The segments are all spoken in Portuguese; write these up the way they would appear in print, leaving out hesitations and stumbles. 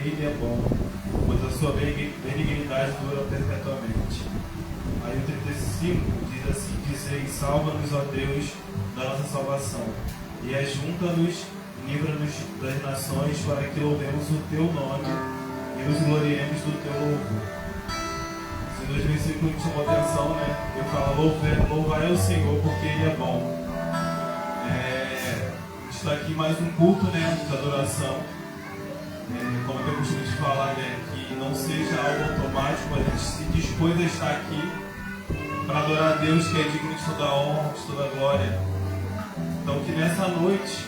Ele é bom, pois a sua benignidade dura perpetuamente. Aí o 35 diz assim: Dizei, salva-nos, ó Deus, da nossa salvação, e ajunta-nos, livra-nos das nações, para que louvemos o teu nome e nos gloriemos do teu louvor. Esses dois versículos me chamam atenção, né? Eu falo, louvai ao Senhor, porque Ele é bom. Está aqui mais um culto, né, de adoração. Como eu costumo te falar, né, que não seja algo automático, mas a gente se dispôs a estar aqui para adorar a Deus, que é digno de toda a honra, de toda a glória. Então que nessa noite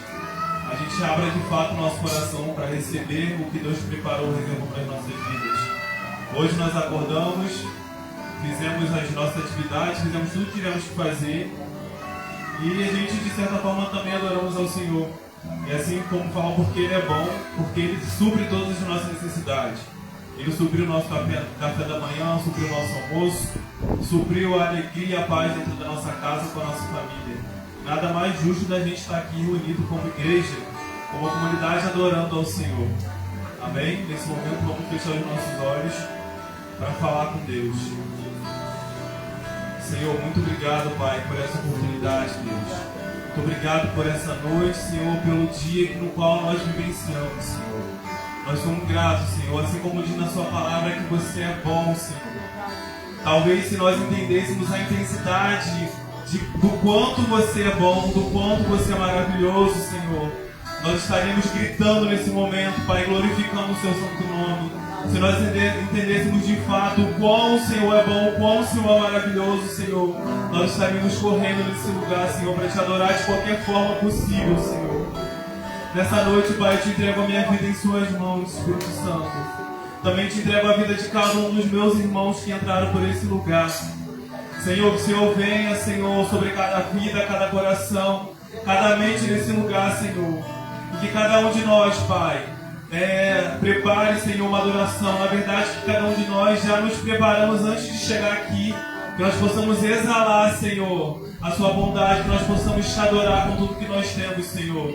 a gente abra de fato o nosso coração para receber o que Deus preparou, reservou para as nossas vidas. Hoje nós acordamos, fizemos as nossas atividades, fizemos tudo que tivemos que fazer, e a gente de certa forma também adoramos ao Senhor. E assim como falam, porque Ele é bom, porque Ele supre todas as nossas necessidades. Ele supriu o nosso café da manhã, supriu o nosso almoço, supriu a alegria e a paz dentro da nossa casa com a nossa família. Nada mais justo da gente estar aqui reunido como igreja, como comunidade adorando ao Senhor. Amém? Nesse momento vamos fechar os nossos olhos para falar com Deus. Senhor, muito obrigado, Pai, por essa oportunidade, Deus. Muito obrigado por essa noite, Senhor, pelo dia no qual nós vivenciamos, Senhor. Nós somos gratos, Senhor, assim como diz na sua palavra que você é bom, Senhor. Talvez se nós entendêssemos a intensidade do quanto você é bom, do quanto você é maravilhoso, Senhor, nós estaríamos gritando nesse momento, Pai, glorificando o seu santo nome. Se nós entendêssemos de fato o quão o Senhor é bom, o quão o Senhor é maravilhoso, Senhor, nós estaríamos correndo nesse lugar, Senhor, para te adorar de qualquer forma possível, Senhor. Nessa noite, Pai, eu te entrego a minha vida em suas mãos, Espírito Santo. Também te entrego a vida de cada um dos meus irmãos que entraram por esse lugar. Senhor, que o Senhor venha, Senhor, sobre cada vida, cada coração, cada mente nesse lugar, Senhor. E que cada um de nós, Pai, prepare, Senhor, uma adoração. Na verdade, que cada um de nós já nos preparamos antes de chegar aqui, que nós possamos exalar, Senhor, a sua bondade, que nós possamos te adorar com tudo que nós temos, Senhor.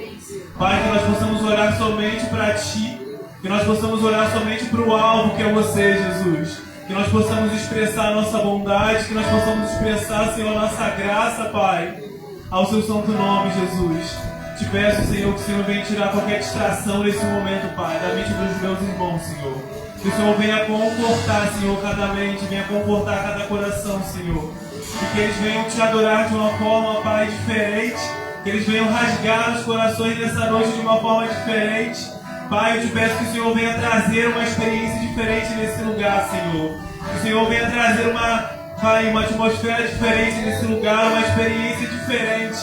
Pai, que nós possamos orar somente para Ti, que nós possamos orar somente para o alvo que é você, Jesus. Que nós possamos expressar a nossa bondade, que nós possamos expressar, Senhor, a nossa graça, Pai, ao seu santo nome, Jesus. Te peço, Senhor, que o Senhor venha tirar qualquer distração nesse momento, Pai, da mente dos meus irmãos, Senhor. Que o Senhor venha confortar, Senhor, cada mente, venha confortar cada coração, Senhor. E que eles venham te adorar de uma forma, Pai, diferente. Que eles venham rasgar os corações nessa noite de uma forma diferente. Pai, eu te peço que o Senhor venha trazer uma experiência diferente nesse lugar, Senhor. Que o Senhor venha trazer uma atmosfera diferente nesse lugar, uma experiência diferente.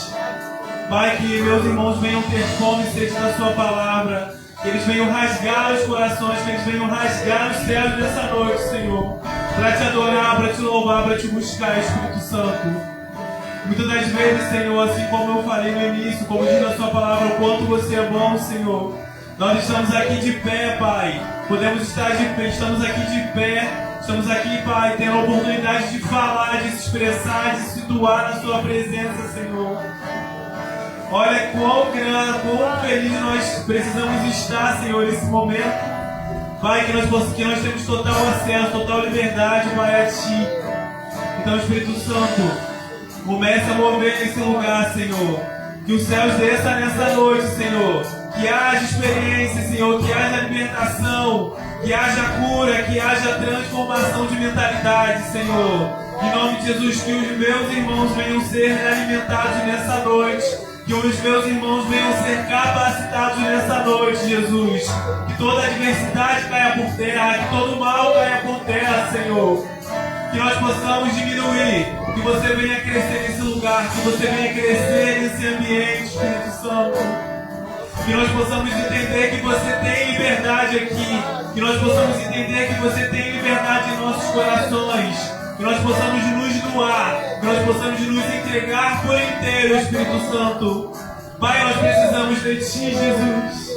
Pai, que meus irmãos venham ter fome e sede da sua palavra. Que eles venham rasgar os corações, que eles venham rasgar os céus nessa noite, Senhor. Para te adorar, para te louvar, para te buscar, Espírito Santo. Muitas das vezes, Senhor, assim como eu falei no início, como diz na sua palavra, o quanto você é bom, Senhor. Nós estamos aqui de pé, Pai. Podemos estar de pé, estamos aqui de pé. Estamos aqui, Pai, tendo a oportunidade de falar, de se expressar, de se situar na sua presença, Senhor. Olha quão grande, quão feliz nós precisamos estar, Senhor, nesse momento. Pai, que nós temos total acesso, total liberdade, Pai, a Ti. Então, Espírito Santo, comece a mover nesse lugar, Senhor. Que os céus desçam nessa noite, Senhor. Que haja experiência, Senhor. Que haja libertação. Que haja cura. Que haja transformação de mentalidade, Senhor. Em nome de Jesus, que os meus irmãos venham ser alimentados nessa noite. Que os meus irmãos venham ser capacitados nessa noite, Jesus. Que toda adversidade caia por terra. Que todo mal caia por terra, Senhor. Que nós possamos diminuir. Que você venha crescer nesse lugar. Que você venha crescer nesse ambiente, Espírito Santo. Que nós possamos entender que você tem liberdade aqui. Que nós possamos entender que você tem liberdade em nossos corações. Que nós possamos nos doar. Que nós possamos nos entregar por inteiro, Espírito Santo. Pai, nós precisamos de Ti, Jesus.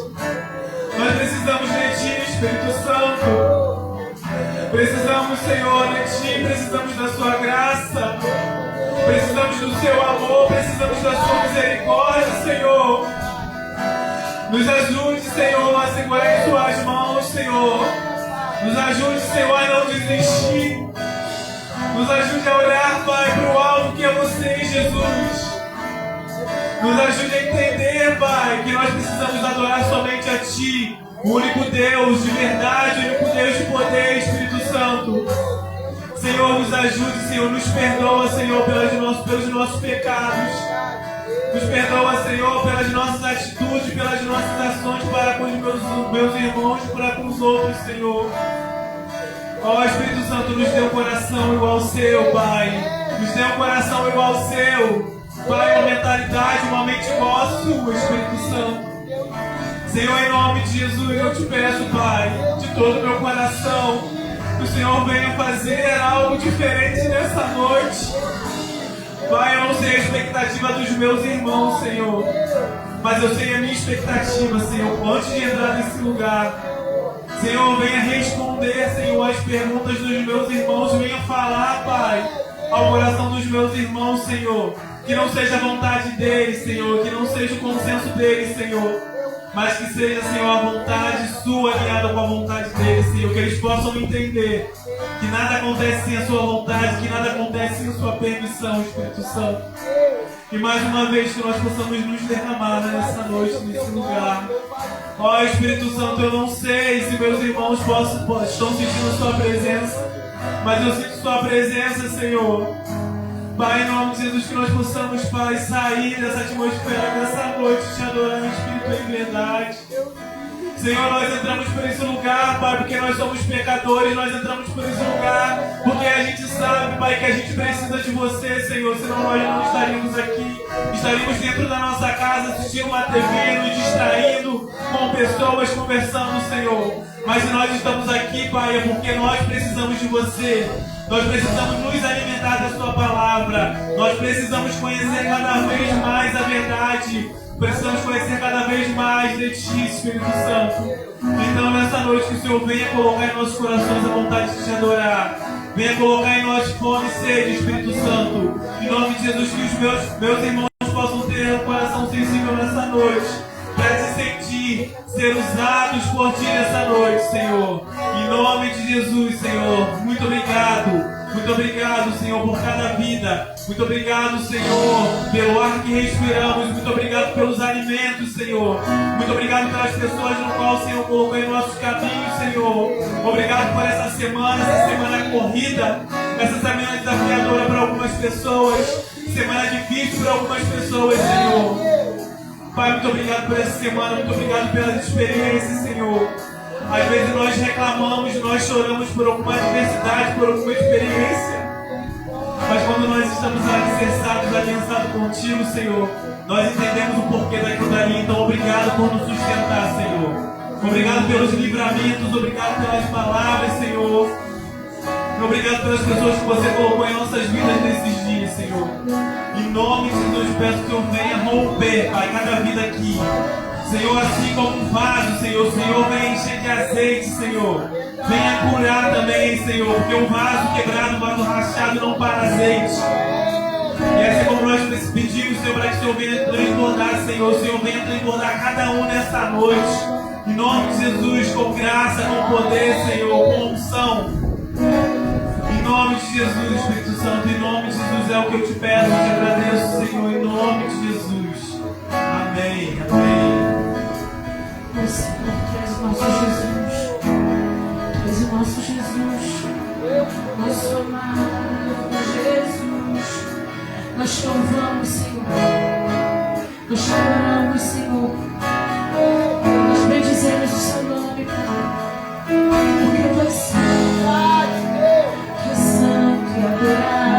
Nós precisamos de Ti, Espírito Santo. Precisamos, Senhor, de Ti. Precisamos da Sua graça. Precisamos do Seu amor. Precisamos da Sua misericórdia, Senhor. Nos ajude, Senhor, a segurar em Suas mãos, Senhor. Senhor. Nos ajude, Senhor, a não desistir. Nos ajude a olhar, Pai, para o alto que é você, Jesus. Nos ajude a entender, Pai, que nós precisamos adorar somente a Ti, o único Deus de verdade, o único Deus de poder, Espírito Santo. Senhor, nos ajude, Senhor, nos perdoa, Senhor, pelos nossos pecados. Nos perdoa, Senhor, pelas nossas atitudes, pelas nossas ações para com os meus irmãos, para com os outros, Senhor. Ó Espírito Santo, nos dê um coração igual ao seu, Pai. Nos dê um coração igual ao seu. Pai, uma mentalidade, uma mente igual a sua, Espírito Santo. Senhor, em nome de Jesus, eu te peço, Pai, de todo o meu coração, que o Senhor venha fazer algo diferente nessa noite. Pai, eu não sei a expectativa dos meus irmãos, Senhor, mas eu sei a minha expectativa, Senhor, antes de entrar nesse lugar. Senhor, venha responder, Senhor, as perguntas dos meus irmãos, venha falar, Pai, ao coração dos meus irmãos, Senhor, que não seja a vontade deles, Senhor, que não seja o consenso deles, Senhor, mas que seja, Senhor, a vontade sua alinhada com a vontade deles, Senhor, que eles possam entender que nada acontece sem a sua vontade, que nada acontece sem a sua permissão, Espírito Santo. E mais uma vez que nós possamos nos derramar nessa noite, nesse lugar. Ó Espírito Santo, eu não sei se meus irmãos estão sentindo a sua presença, mas eu sinto sua presença, Senhor. Pai, em nome de Jesus, que nós possamos, Pai, sair dessa atmosfera dessa noite, te adorando em espírito e em verdade. Senhor, nós entramos por esse lugar, Pai, porque nós somos pecadores, nós entramos por esse lugar porque a gente sabe, Pai, que a gente precisa de você, Senhor, senão nós não estaríamos aqui, estaríamos dentro da nossa casa assistindo uma TV, nos distraindo com pessoas, conversando, Senhor. Mas se nós estamos aqui, Pai, é porque nós precisamos de você. Nós precisamos nos alimentar da sua palavra. Nós precisamos conhecer cada vez mais a verdade. Precisamos conhecer cada vez mais de Ti, Espírito Santo. Então, nessa noite, que o Senhor venha colocar em nossos corações a vontade de Te adorar. Venha colocar em nós fome e sede, Espírito Santo. Em nome de Jesus, que os meus irmãos possam ter um coração sensível nessa noite, para se sentir, ser usados por Ti nessa noite, Senhor. Em nome de Jesus, Senhor. Muito obrigado. Muito obrigado, Senhor, por cada vida. Muito obrigado, Senhor, pelo ar que respiramos. Muito obrigado pelos alimentos, Senhor. Muito obrigado pelas pessoas no qual o Senhor colocou em nossos caminhos, Senhor. Obrigado por essa semana corrida, essa semana desafiadora para algumas pessoas, semana difícil para algumas pessoas, Senhor. Pai, muito obrigado por essa semana. Muito obrigado pelas experiências, Senhor. Às vezes nós reclamamos, nós choramos por alguma adversidade, por alguma experiência. Mas quando nós estamos alicerçados, aliançados contigo, Senhor, nós entendemos o porquê daquilo dali. Então, obrigado por nos sustentar, Senhor. Obrigado pelos livramentos, obrigado pelas palavras, Senhor. Obrigado pelas pessoas que você colocou em nossas vidas nesses dias, Senhor. Em nome de Jesus, peço que o Senhor venha romper, Pai, cada vida aqui. Senhor, assim como um vaso, Senhor, o Senhor vem encher de azeite, Senhor. Venha curar também, Senhor, porque um vaso quebrado, um vaso rachado não para azeite. E assim como nós pedimos, Senhor, para que o Senhor venha transbordar, Senhor, o Senhor venha transbordar cada um nessa noite. Em nome de Jesus, com graça, com poder, Senhor, com unção. Em nome de Jesus, Espírito Santo, em nome de Jesus é o que eu te peço, eu te agradeço, Senhor, em nome de Jesus. Amém, amém. Senhor, traz o nosso Jesus, traz o nosso Jesus, nosso amado Jesus. Nós te louvamos, Senhor, nós te adoramos, Senhor, nós bendizemos o seu nome, Pai, porque tu és santo e adorado, és santo e adorado.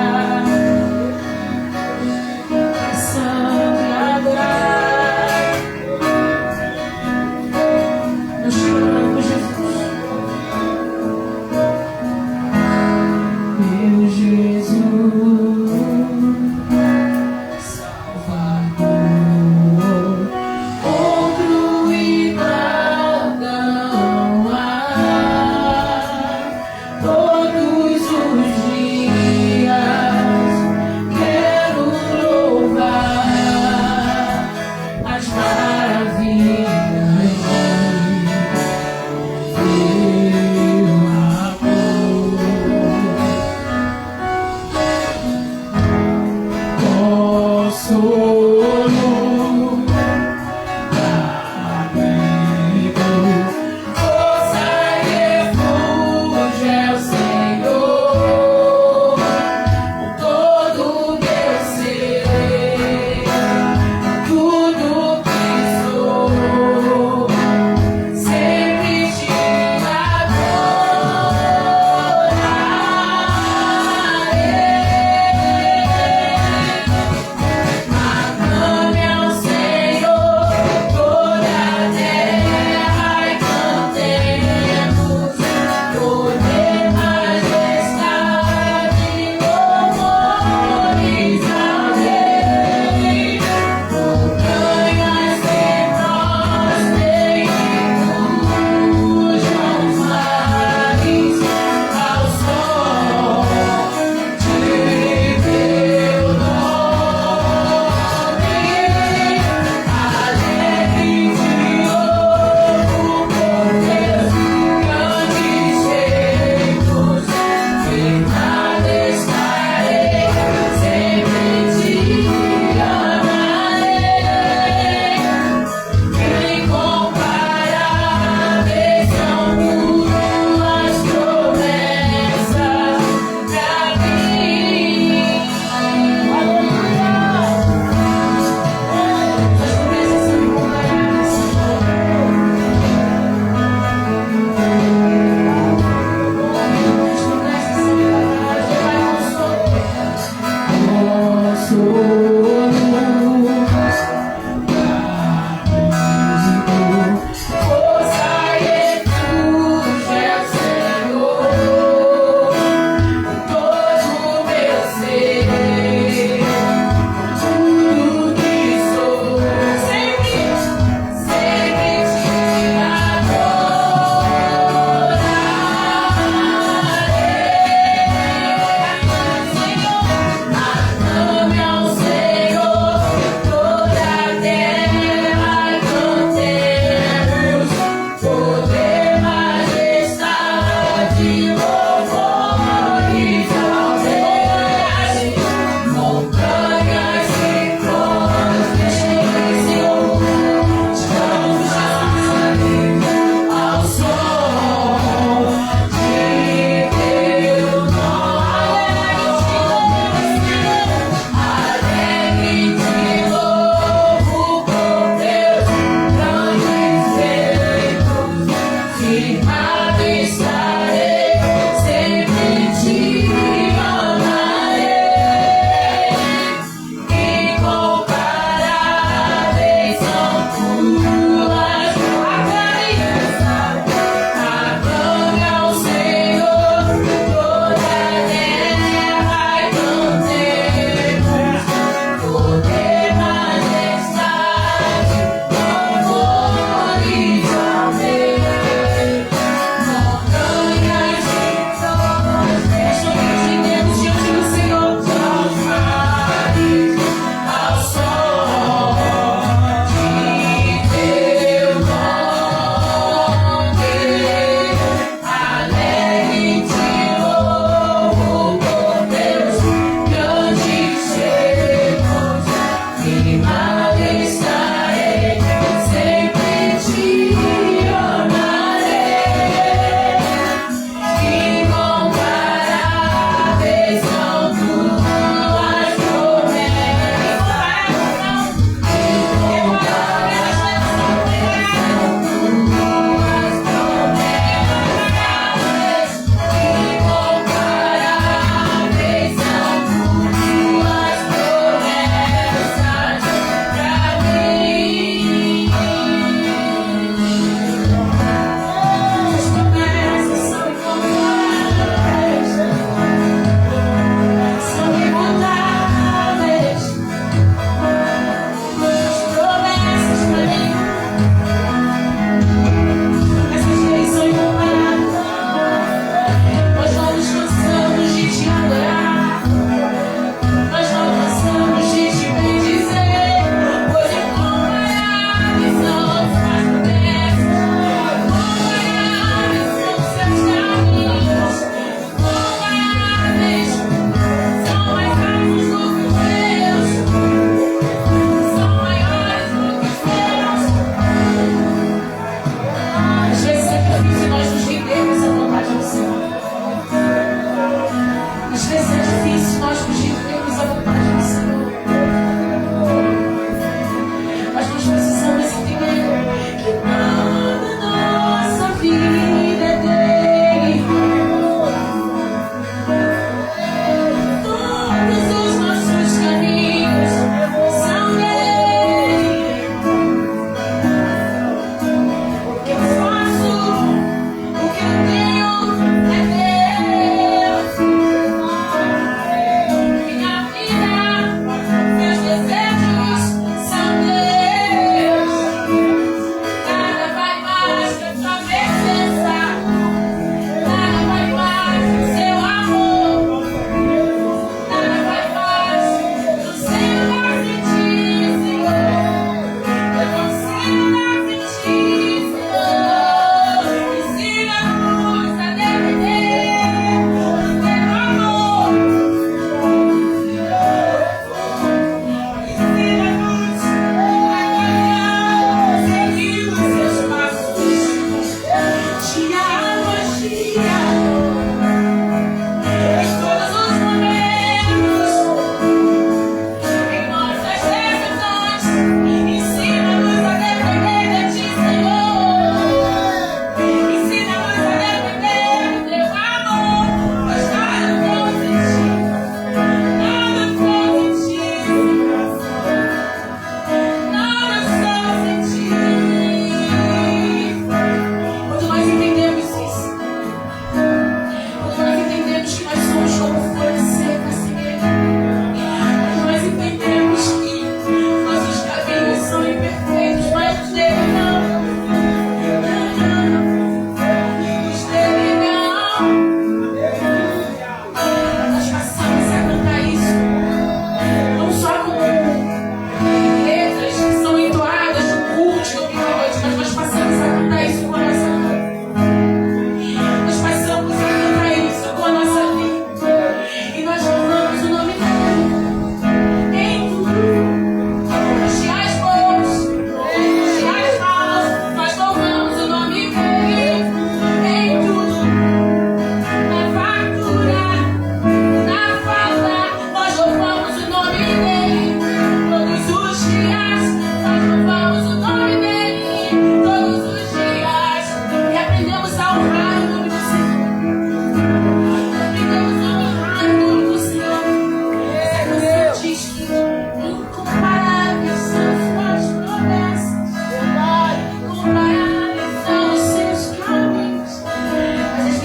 Oh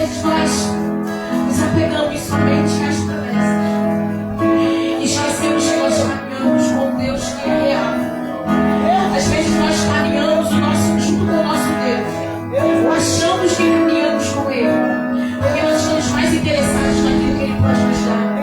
vezes nós nos apegamos somente às promessas. Esquecemos que nós caminhamos com Deus que é real. Às vezes nós caminhamos junto com o nosso Deus. Achamos que caminhamos com Ele, porque nós estamos mais interessados naquilo que Ele pode nos dar.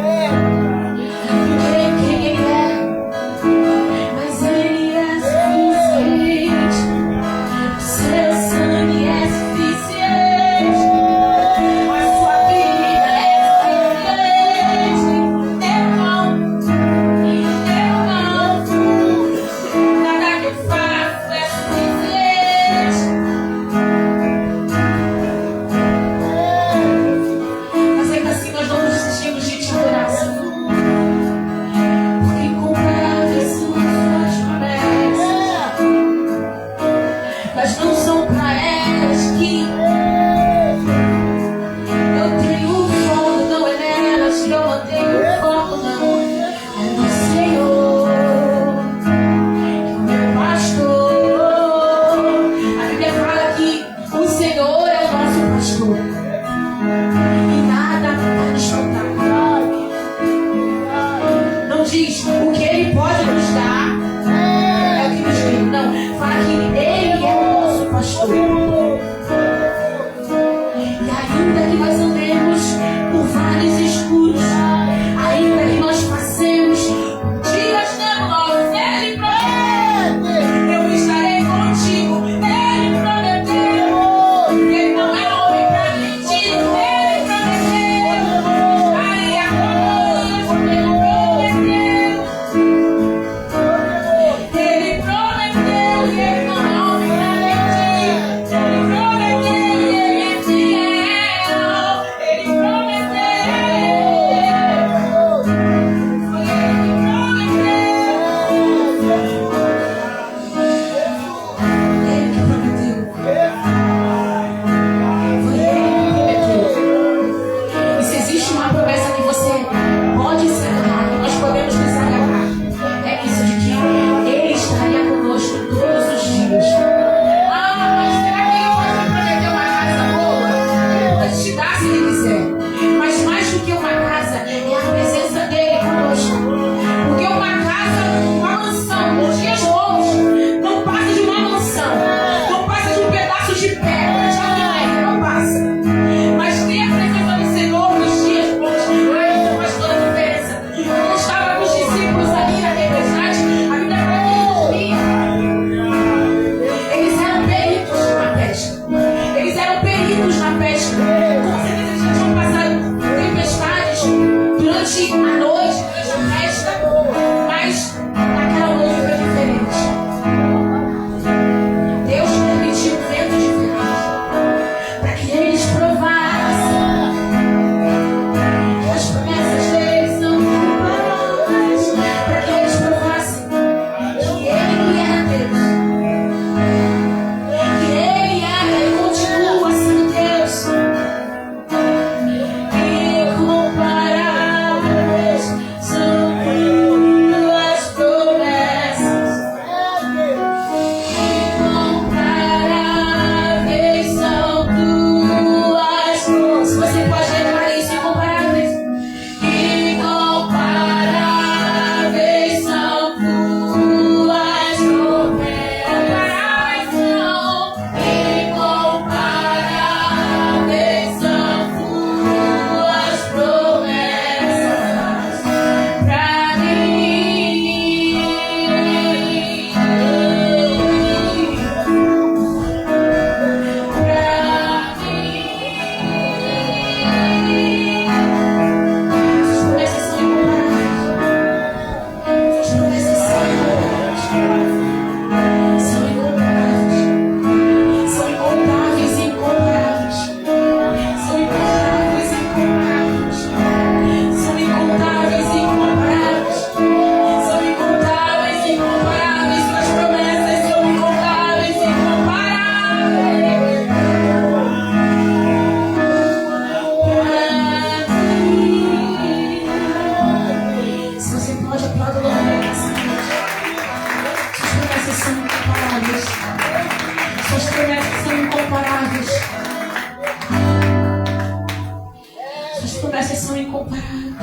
promessas são incomparáveis.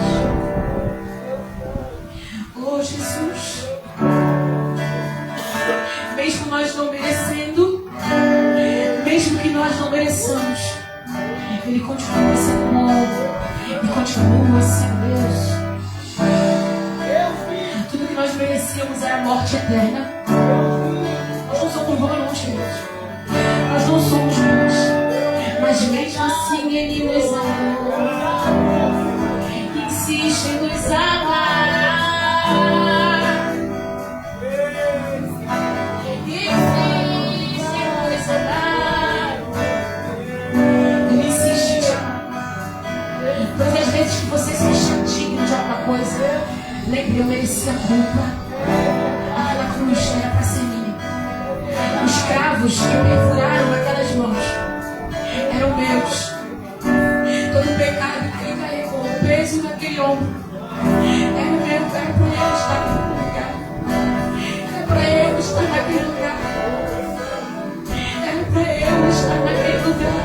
Oh, Jesus. Mesmo nós não merecendo, mesmo que nós não mereçamos, Ele continua sendo bom e continua sendo Deus. Tudo que nós merecíamos era a morte eterna. Nós não somos bons, gente. Nós não somos bons. Mas mesmo assim Ele nos amou. Insiste em nos amar. Que você se acha digno de alguma coisa, lembre, eu mereci a culpa. Aquela cruz era para ser minha. Os cravos que perfuraram aquelas mãos eram meus. Todo o pecado que ele carregou, o peso naquele ombro, era meu. Era para ele estar naquele lugar. Era para ele estar naquele lugar. Era para ele estar naquele lugar.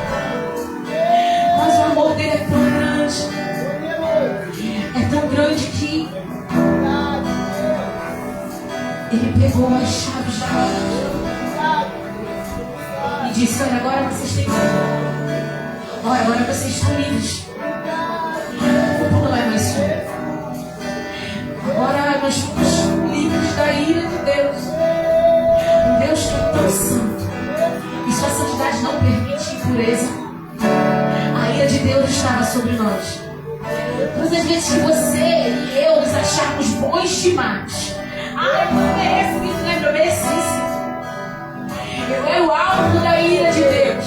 Mas o amor dele é tão grande. É tão grande que Ele pegou as chaves da vida e disse: olha, agora vocês têm que ir. Olha, agora vocês estão livres. O culpa não é mais sua. Agora nós somos livres da ira de Deus. Um Deus que é tão santo e sua santidade não permite impureza. A ira de Deus estava sobre nós. Todas as vezes que você e eu nos acharmos bons demais, eu não mereço isso, né? Eu mereci isso. Eu era o alvo da ira de Deus.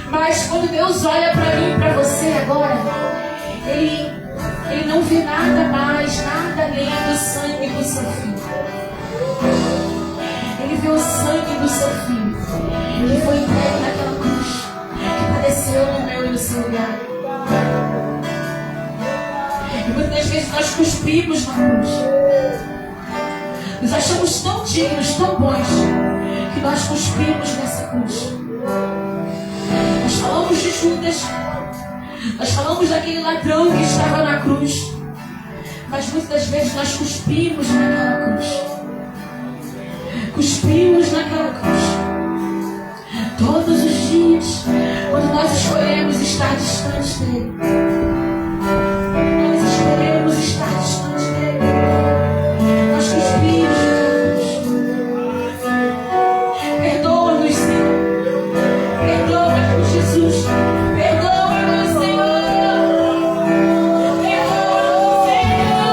Mas quando Deus olha para mim e para você agora, Ele não vê nada mais, nada além do sangue do seu filho. Ele vê o sangue do seu filho, que foi entregue naquela cruz, que padeceu no meu e no seu lugar. E muitas vezes nós cuspimos na cruz. Nos achamos tão dignos, tão bons, que nós cuspimos nessa cruz. Nós falamos de Judas. Nós falamos daquele ladrão que estava na cruz. Mas muitas das vezes nós cuspimos naquela cruz. Cuspimos naquela cruz. Todos os dias, quando nós escolhemos estar distante dele. Nós escolhemos estar distante dele. Nós cuspimos na cruz. Perdoa-nos, Senhor. Perdoa-nos, Jesus. Perdoa-nos, Senhor. Perdoa-nos, Senhor.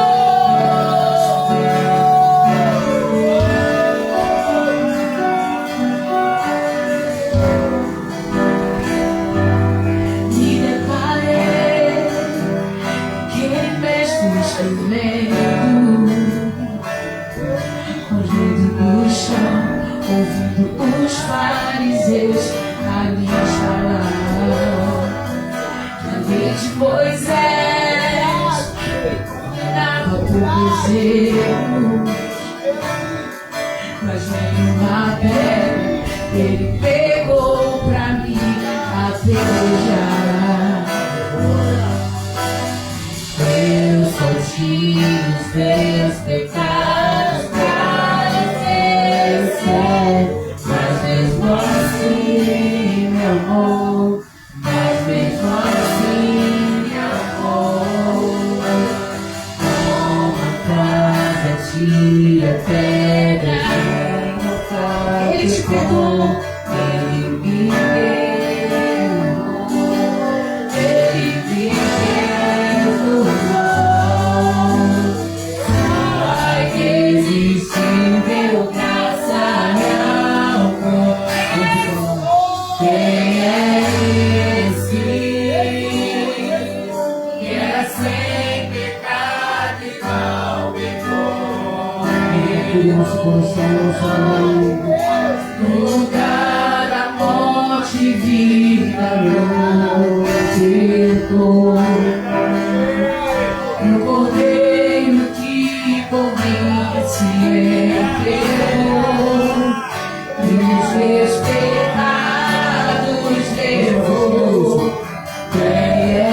Me deparei aquele mestre escrevendo, olhando no chão, ouvindo os fariseus ali falar que a lei de Moisés condenava por bezerros, mas nenhuma pedra ele pegou pra mim apedrejar. Eu só tiro os meus pecados pra esquecer, mas mesmo assim me amou, mas mesmo assim me amou. Uma casa tira pedra, ele te perdoou, ele me perdoou, ele me perdoou. Vai que existe meu graça real. Quem é esse que era sem pecado e mal pecou? Nosso coração, No lugar da morte, vida não acertou. E o cordeiro que por mim se entregou, e os meus pecados levou. Quem é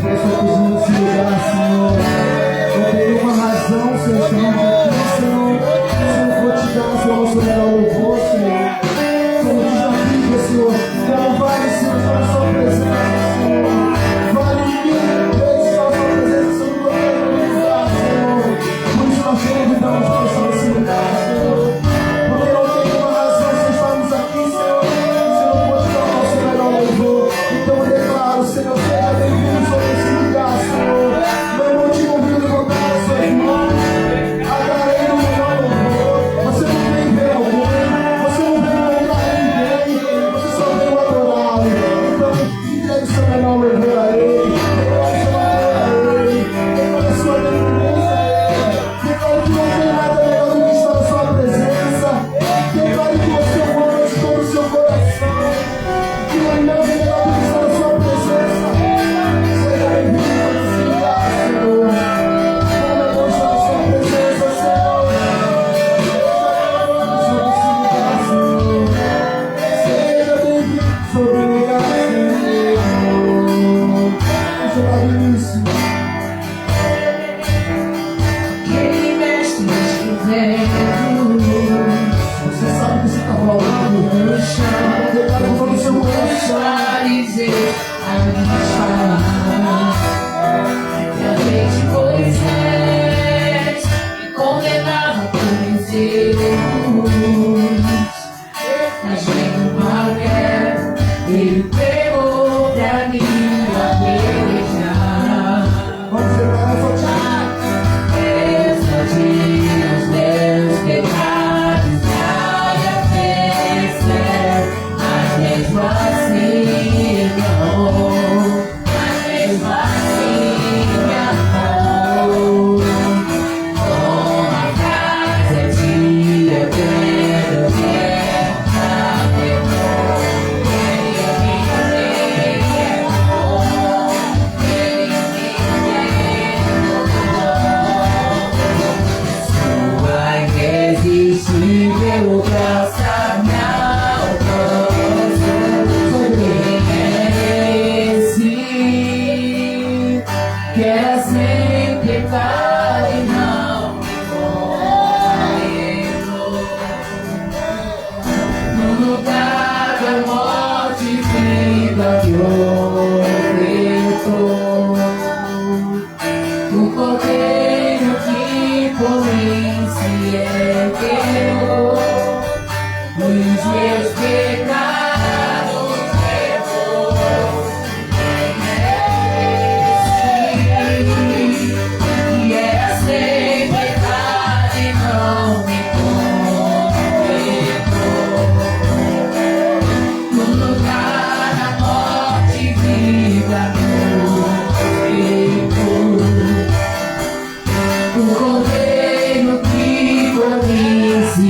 pela sua presença nesse lugar, Senhor. Não tem uma razão, Senhor, Senhor, vou te dar, Senhor, o seu melhor louvor, Senhor. Como desafio, Senhor, não vale, Senhor, só a sua presença, Senhor. Vale mil vezes só a sua presença, Senhor, no lugar, Senhor. Por isso nós convidamos você nesse lugar, Senhor. Porque não tem uma razão se estamos aqui, Senhor, se não pode dar o nosso melhor louvor. Então eu declaro, Senhor, seja bem-vindo sobre esse lugar, Senhor. Não vou te convido a levantar as suas mãos. Agarrei no melhor louvor. Você não vem ver alguém, você não vem montar ninguém, você só veio adorá-lo. Então, entregue seu melhor louvor a Ele, declare seu amor a Ele, declare sua dependência a Ele, declare que não tem nada melhor do que estar na sua presença, declare que você o ama de todo o seu coração, que não tem nada melhor do que estar na sua presença. Seja bem-vindo nesse lugar, Senhor. Como é bom estar na sua presença, Senhor. Seja bem-vindo sobre o lugar, Senhor. Seja bem-vindo. Quem mexe escrevendo, Você sabe que você está rolando no chão. Declara com todo o seu coração. dizer a minha falar. Que a lei de Moisés me condenava por meus erros. Mas vem do Babel, ele pegou pra mim a pelejar. Vamos declarar sua Os meus pecados nada vencer, mas mesmo assim me amou, mas mesmo assim me amou. Com a casa de eterno sua irresistível graça me alcança. Esse que era sem pecado e não me condenou. No lugar da morte, vida que ofertou. O cordeiro que por mim se ergueu, os meus pecados levou. E era sem pecado e não me condenou. No lugar da morte, vida no peito. O cordeiro que por mim se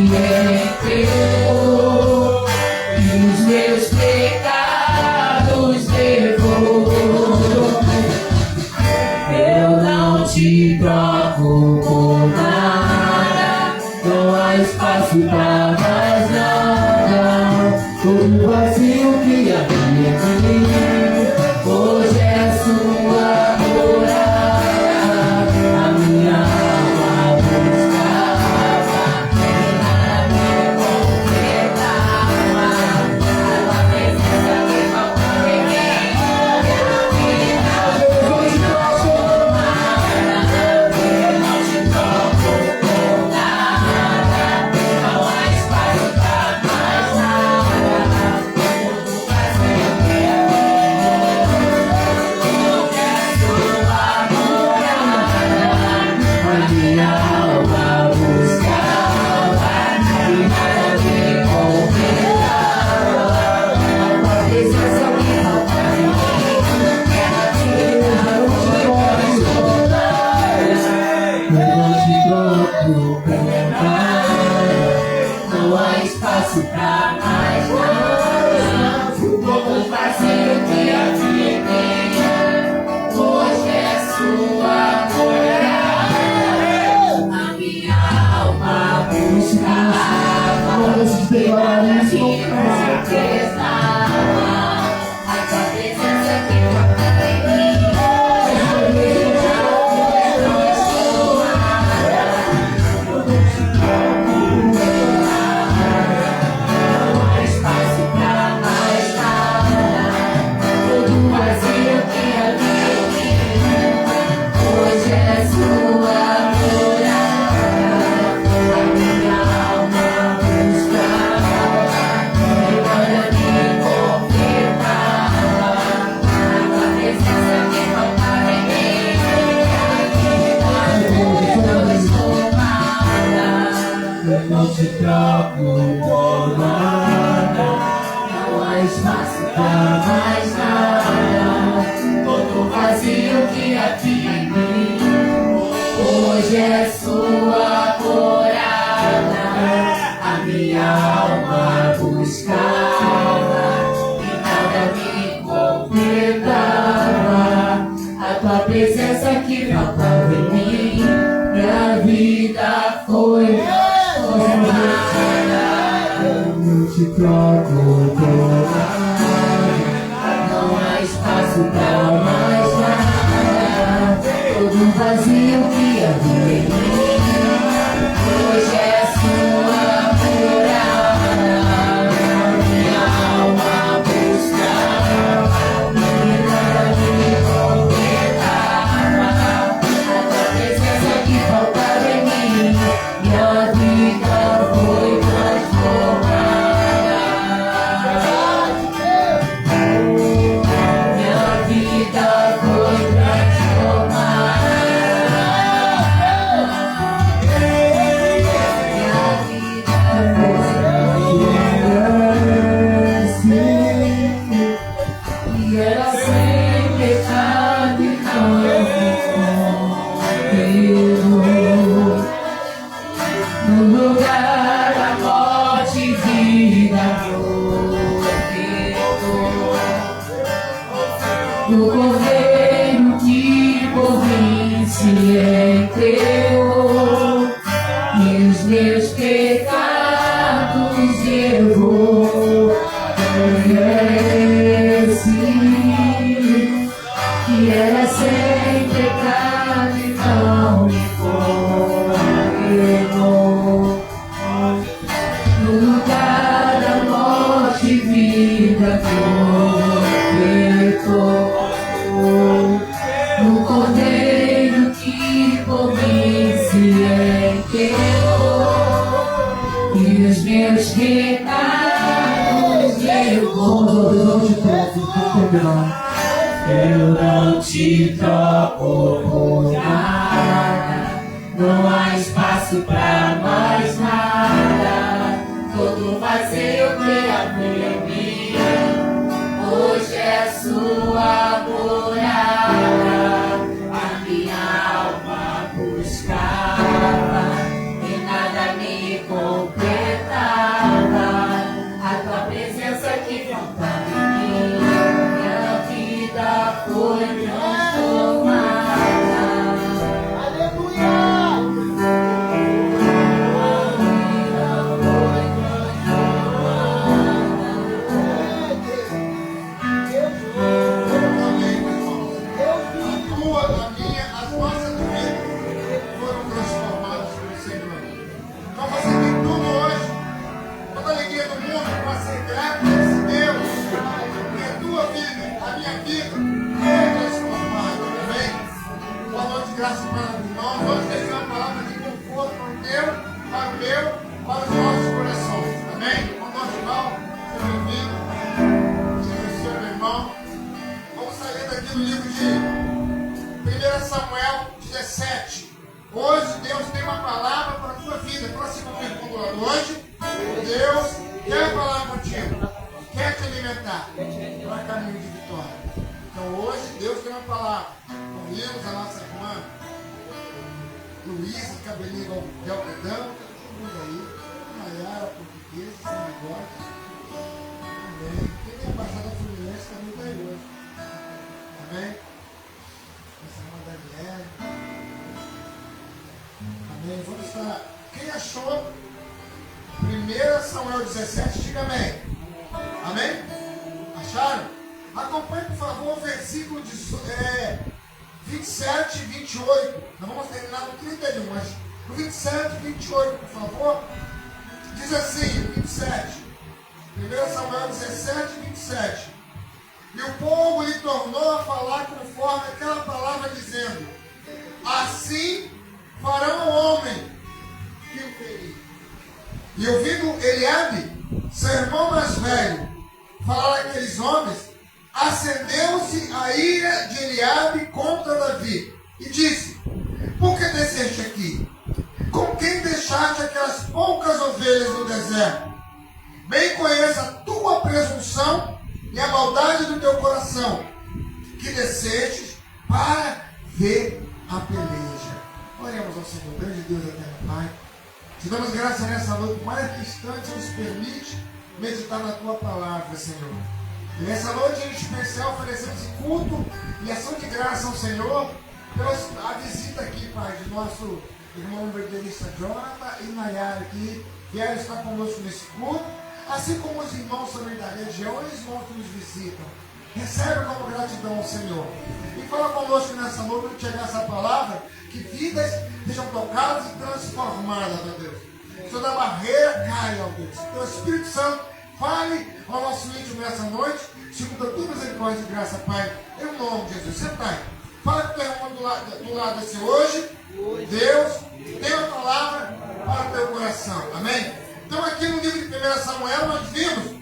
entregou e os meus pecados levou. Eu não te troco por nada, não há espaço pra mais nada. Todo vazio que havia de mim, hoje é sua morada. A minha alma buscava, e nada me completava. A tua presença me faltou em mim, minha vida transformada. Eu não te troco por nada, não há espaço pra mais nada. toco coragem. Não há espaço pra mais nada. Todo vazio que havia em mim, hoje é sua morada. Minha alma buscava e nada me completava. A tua presença que faltava em mim, minha vida foi transformada. Minha vida foi transformada. E era sem pecado e não no lugar da morte e vida do Cordeiro que por mim se entregou, e os meus pecados levou. Que era sem pecado e não me condenou. No lugar da morte e vida completou, no Cordeiro que por mim se entregou, e os meus pecados levou. Eu não te troco por nada, não há espaço pra mais nada. Todo vazio que havia em mim, hoje é sua morada. A minha alma buscava e nada me completava. A tua presença que faltava em mim, minha vida foi transformada. Graças para os irmãos, hoje deixar uma palavra de conforto para os nossos corações, amém? O nosso irmão, seja bem-vindo, seja seu irmão. Vamos sair daqui do livro de 1 Samuel 17. Hoje Deus tem uma palavra para a tua vida. Próxima pergunta hoje, Deus quer falar contigo, quer te alimentar para caminho de vitória. Então hoje Deus tem uma palavra. Convidamos a nossa irmã Luísa, cabelinho de algodão, todo mundo aí, Nayara, portuguesa, sem negócio. Amém. Quem é embaixada fluminense também está aí hoje. Amém. Nossa irmã Daniela. Amém. Vamos estar. Quem achou 1 Samuel 17, diga amém. Amém? Acharam? Acompanhe, por favor, o versículo 27 e 28. Nós vamos terminar no 31, mas no 27 e 28, por favor. Diz assim, 27. 1 Samuel 17 e 27. E o povo lhe tornou a falar conforme aquela palavra, dizendo: assim farão o homem que o ferir. E ouvindo Eliabe, seu irmão mais velho, falar aqueles homens, acendeu-se a ira de Eliabe contra Davi e disse: por que desceste aqui? Com quem deixaste aquelas poucas ovelhas no deserto? Bem conheço a tua presunção e a maldade do teu coração, que desceste para ver a peleja. Oremos ao Senhor, grande Deus eterno Pai. Te damos graça nessa noite, mais que instante nos permite meditar na tua palavra, Senhor. E nessa noite, em especial, oferecemos culto e ação de graça ao Senhor pela visita aqui, Pai, de nosso irmão evangelista Jonathan e Nayara, que vieram estar conosco nesse culto. Assim como os irmãos também da região, eles vão que nos visitam. Recebe como gratidão ao Senhor. E fala conosco nessa noite, quando chegar essa palavra, que vidas sejam tocadas e transformadas, ó Deus. Toda barreira caia, ó Deus. Então, o Espírito Santo fale ao nosso íntimo nessa noite, segundo a tua misericórdia e graça, Pai, em nome de Jesus. Senta aí. Fala com o teu irmão do lado desse hoje. Deus tem uma palavra para o teu coração. Amém? Então, aqui no livro de 1 Samuel, nós vimos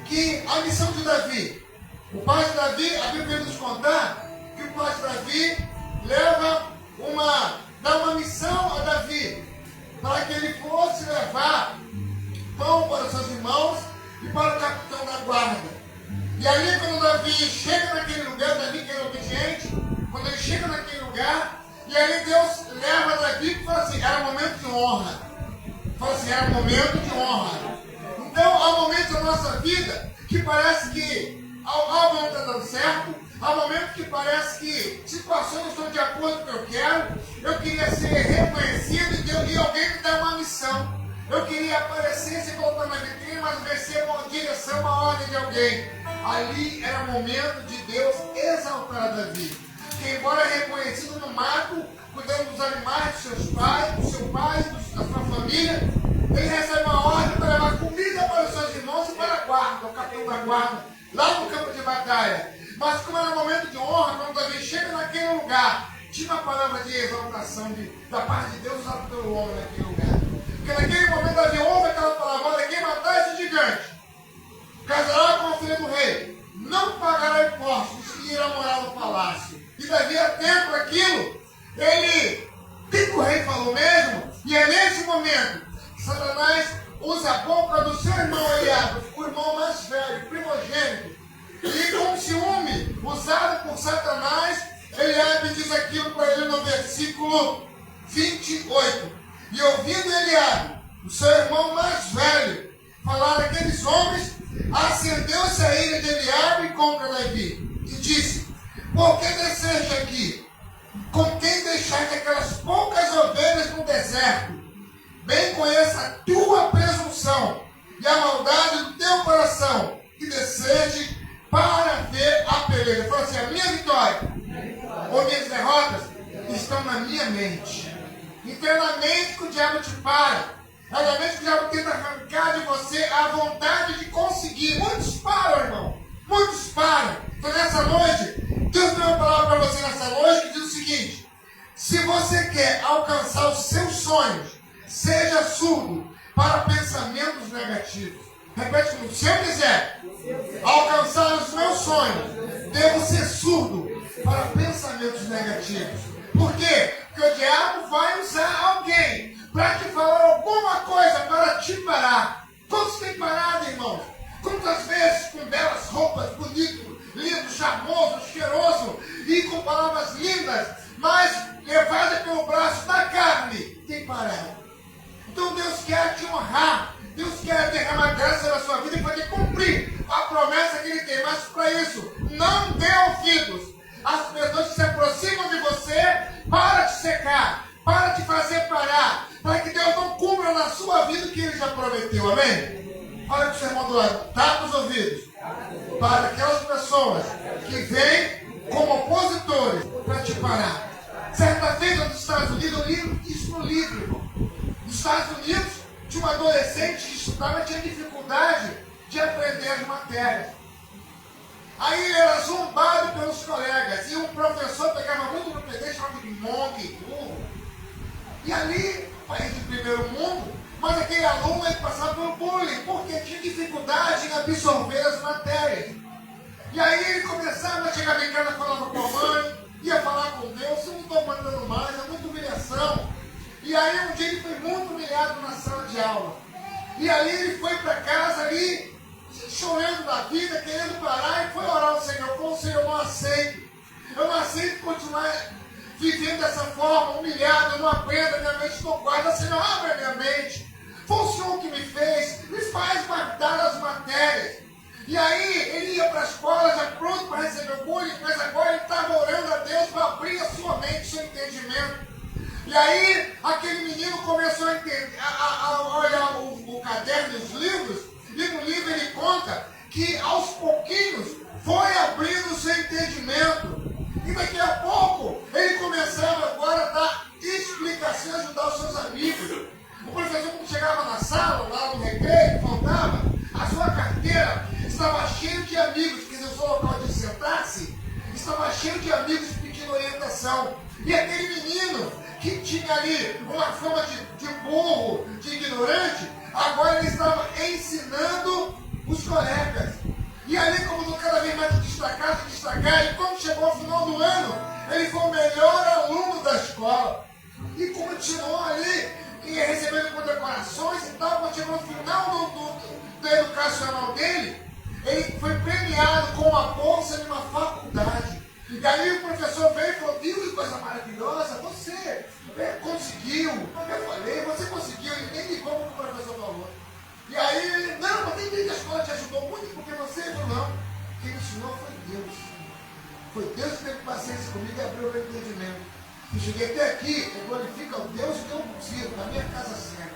que a missão de Davi, o pai de Davi, a Bíblia nos contar que o pai de Davi dá uma missão a Davi, para que ele fosse levar pão para os seus irmãos e para o capitão da guarda. E ali, quando Davi chega naquele lugar, Davi que era obediente, quando ele chega naquele lugar, e aí Deus leva Davi e fala assim, era um momento de honra. Fala assim, era um momento de honra. Então, há momentos da nossa vida que parece que algo não está dando certo, há momentos que parece que situações não estão de acordo com o que eu quero, eu queria ser reconhecido e alguém me dá uma missão. Eu queria aparecer, se colocar na vitrine, mas recebo uma direção, uma ordem de alguém. Ali era o momento de Deus exaltar Davi, que embora reconhecido no mato, cuidando dos animais dos seus pais, do seu pai, da sua família, ele recebe uma ordem para levar comida para os seus irmãos e para a guarda, o capitão da guarda, lá no campo de batalha. Mas como era um momento de honra, quando Davi chega naquele lugar, tinha uma palavra de exaltação da parte de Deus usada pelo homem naquele lugar. Porque naquele momento Davi ouve aquela palavra, olha, quem matar esse gigante, casará com a filha do rei, não pagará impostos e irá morar no palácio. E Davi, atento àquilo, o que o rei falou mesmo? E é nesse momento que Satanás usa a boca do seu irmão Eliabe, o irmão mais velho, primogênito, e com ciúme, usado por Satanás, Eliabe diz aquilo para ele no versículo 28. E ouvindo Eliabe, o seu irmão mais velho, falar aqueles homens, acendeu-se a ira de Eliabe contra Davi, e disse, por que desceste aqui? Com quem deixaste aquelas poucas ovelhas no deserto? Bem conheça a tua presunção e a maldade do teu coração, que desceste para ver a peleja. Fala assim, a minha vitória ou minhas derrotas estão na minha mente. Internamente que o diabo te para. É na mente que o diabo tenta arrancar de você a vontade de conseguir. Muitos param, irmão. Muitos param. Então nessa noite, Deus tem uma palavra para você nessa noite que diz o seguinte: se você quer alcançar os seus sonhos, seja surdo para pensamentos negativos. Repete comigo, se eu quiser alcançar os meus sonhos, devo ser surdo para pensamentos negativos. Por quê? Porque o diabo vai usar alguém para te falar alguma coisa para te parar. Quantos têm parado, irmãos? Quantas vezes com belas roupas, bonito, lindo, charmoso, cheiroso e com palavras lindas, mas levada pelo braço da carne, tem parado. Então Deus quer te honrar, Deus quer derramar graça na sua vida e poder cumprir a promessa que Ele tem. Mas para isso, não dê ouvidos às pessoas que se aproximam de você para te secar, para te fazer parar, para que Deus não cumpra na sua vida o que Ele já prometeu. Amém? Olha para o seu irmão do lado, tapa os ouvidos para aquelas pessoas que vêm como opositores para te parar. Certa vez nos Estados Unidos, eu li isso no livro, irmão. Nos Estados Unidos, tinha uma adolescente que estudava e tinha dificuldade de aprender as matérias. Aí ele era zombado pelos colegas, e um professor pegava muito no pé, chamava de monge, burro. E ali, país de primeiro mundo, mas aquele aluno ele passava pelo bullying, porque tinha dificuldade em absorver as matérias. E aí ele começava a chegar em casa, falava com a mãe, ia falar com Deus, eu não estou mandando mais, é muita humilhação. E aí um dia ele foi muito humilhado na sala de aula. E aí ele foi para casa ali, chorando da vida, querendo parar, e foi orar ao Senhor. Falou, Senhor, eu não aceito. Eu não aceito continuar vivendo dessa forma, humilhado, eu não aprendo, minha mente estou guarda. Senhor, abre a minha mente. Foi o Senhor que me fez, me faz guardar as matérias. E aí ele ia para a escola já pronto para receber o bullying, mas agora ele estava orando a Deus para abrir a sua mente, seu entendimento. E aí aquele menino começou a olhar o caderno e os livros, e no conta que aos pouquinhos foi abrindo o seu entendimento. E daqui a pouco ele começava agora a dar explicação, ajudar os seus amigos. O professor, quando chegava na sala, lá no recreio, faltava, a sua carteira estava cheia de amigos, quer dizer, o seu local de sentar-se estava cheio de amigos pedindo orientação. E aquele menino que tinha ali uma fama de burro, de ignorante, agora ele estava ensinando os colegas. E ali, como cada vez mais destacar, e quando chegou ao final do ano, ele foi o melhor aluno da escola. E continuou ali, e recebendo condecorações e tal, quando chegou no final do educacional dele, ele foi premiado com uma bolsa de uma faculdade. E aí o professor veio e falou, viu que coisa maravilhosa, você conseguiu. Eu falei, você conseguiu, e nem ligou como o professor falou. E aí ele, não, mas tem que a escola te ajudou muito, porque você falou, não. Quem me ensinou foi Deus. Foi Deus que teve paciência comigo e abriu o meu entendimento. E cheguei até aqui, eu glorifico ao Deus que eu consigo, na minha casa certa.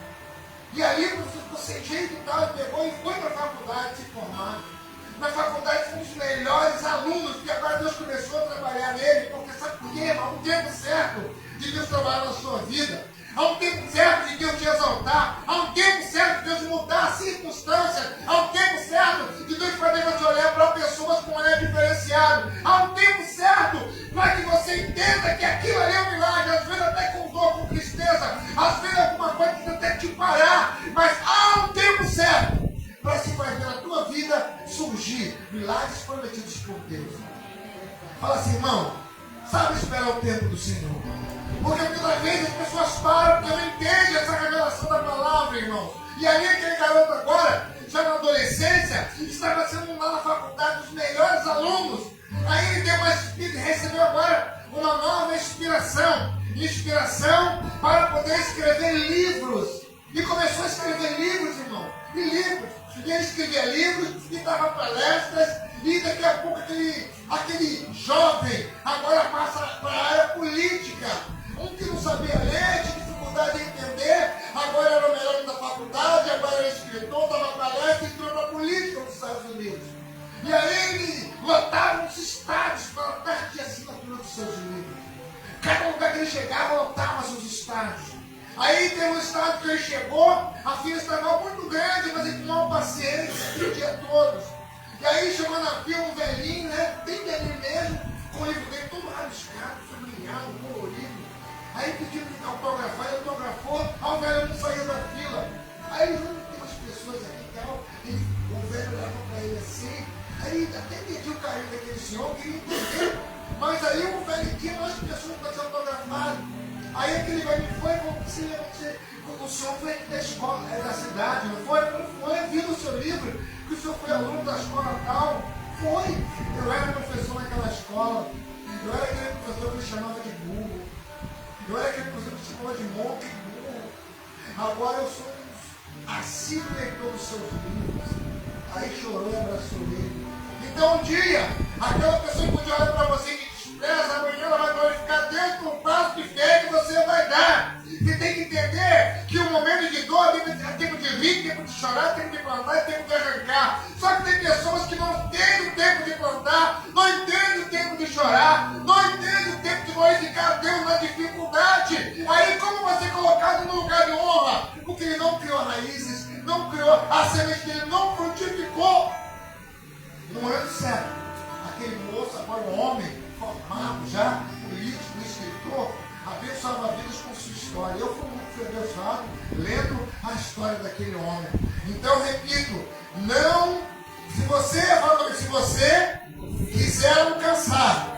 E aí o professor ficou sem jeito e tal, e pegou e foi para a faculdade se formar. Na faculdade foi um dos melhores alunos, porque agora Deus começou a trabalhar nele, porque sabe por quê? Há um tempo certo de Deus trabalhar na sua vida. Há um tempo certo de Deus te exaltar. Há um tempo certo de Deus mudar as circunstâncias. Há um tempo certo de Deus fazer você olhar para pessoas com um olhar diferenciado. Há um tempo certo para que você entenda que aquilo ali é um milagre. Às vezes até com dor, com tristeza. Às vezes alguma coisa que até te parar. Mas há um tempo certo para se fazer na tua vida surgir milagres prometidos por Deus. Fala assim, irmão, sabe esperar o tempo do Senhor. Porque muitas vezes as pessoas param porque não entendem essa revelação da palavra, irmão. E aí aquele garoto agora, já na adolescência, estava sendo lá na faculdade dos melhores alunos. Aí ele deu recebeu agora uma nova inspiração. Inspiração para poder escrever livros. E começou a escrever livros, irmão. E livros. E ele escrevia livros e dava palestras. E daqui a pouco aquele jovem agora passa para a área política. Um que não sabia ler, tinha dificuldade em entender, agora era o melhor da faculdade, agora era escritor, dava palestra e entrou para a política nos Estados Unidos. E aí ele lotava os estádios para a tarde de assinatura dos seus livros. Cada lugar que ele chegava, lotava seus estádios. Aí tem um estado que ele chegou, a fila estava muito grande, mas ele tinha uma paciência, pedia todos. E aí chegou na fila um velhinho, né, bem velhinho mesmo, com o livro dele todo rabiscado, sublinhado, colorido. Aí pediu para autografar, ele autografou, o velho não saiu da fila. Aí ele falou, tem umas pessoas aqui e tal, o velho olhava para ele assim, aí até pediu o carinho daquele senhor, queria entender, mas aí o velho tinha mais pessoas para ser autografado. Aí aquele velho foi e falou, o senhor foi da escola, da cidade, não foi? Não foi, viu no seu livro que o senhor foi aluno da escola tal. Foi, eu era professor naquela escola, eu era aquele professor que ele chamava de burro. Eu era aquele professor que chamava de monte burro. Agora eu sou um assíduo leitor dos seus livros. Aí chorou e abraçou ele. Então um dia, aquela pessoa que podia olhar para você e te despreza, amanhã ela vai glorificar Deus por um passo de fé que você vai dar. Você tem que entender que o momento de dor é tempo de rir, tempo de chorar, tempo de plantar e tempo de arrancar. Só que tem pessoas que não entendem o tempo de plantar, não entendem o tempo de chorar, não entendem o tempo de glorificar a Deus na dificuldade. Aí como você é colocado no lugar de honra? Porque ele não criou raízes, não criou a semente dele, não frutificou. No ano certo, aquele moço, agora um homem formado já, político, escritor, abençoava vidas com sua história. Eu fui muito abençoado lendo a história daquele homem. Então, repito, não, se você quiser alcançar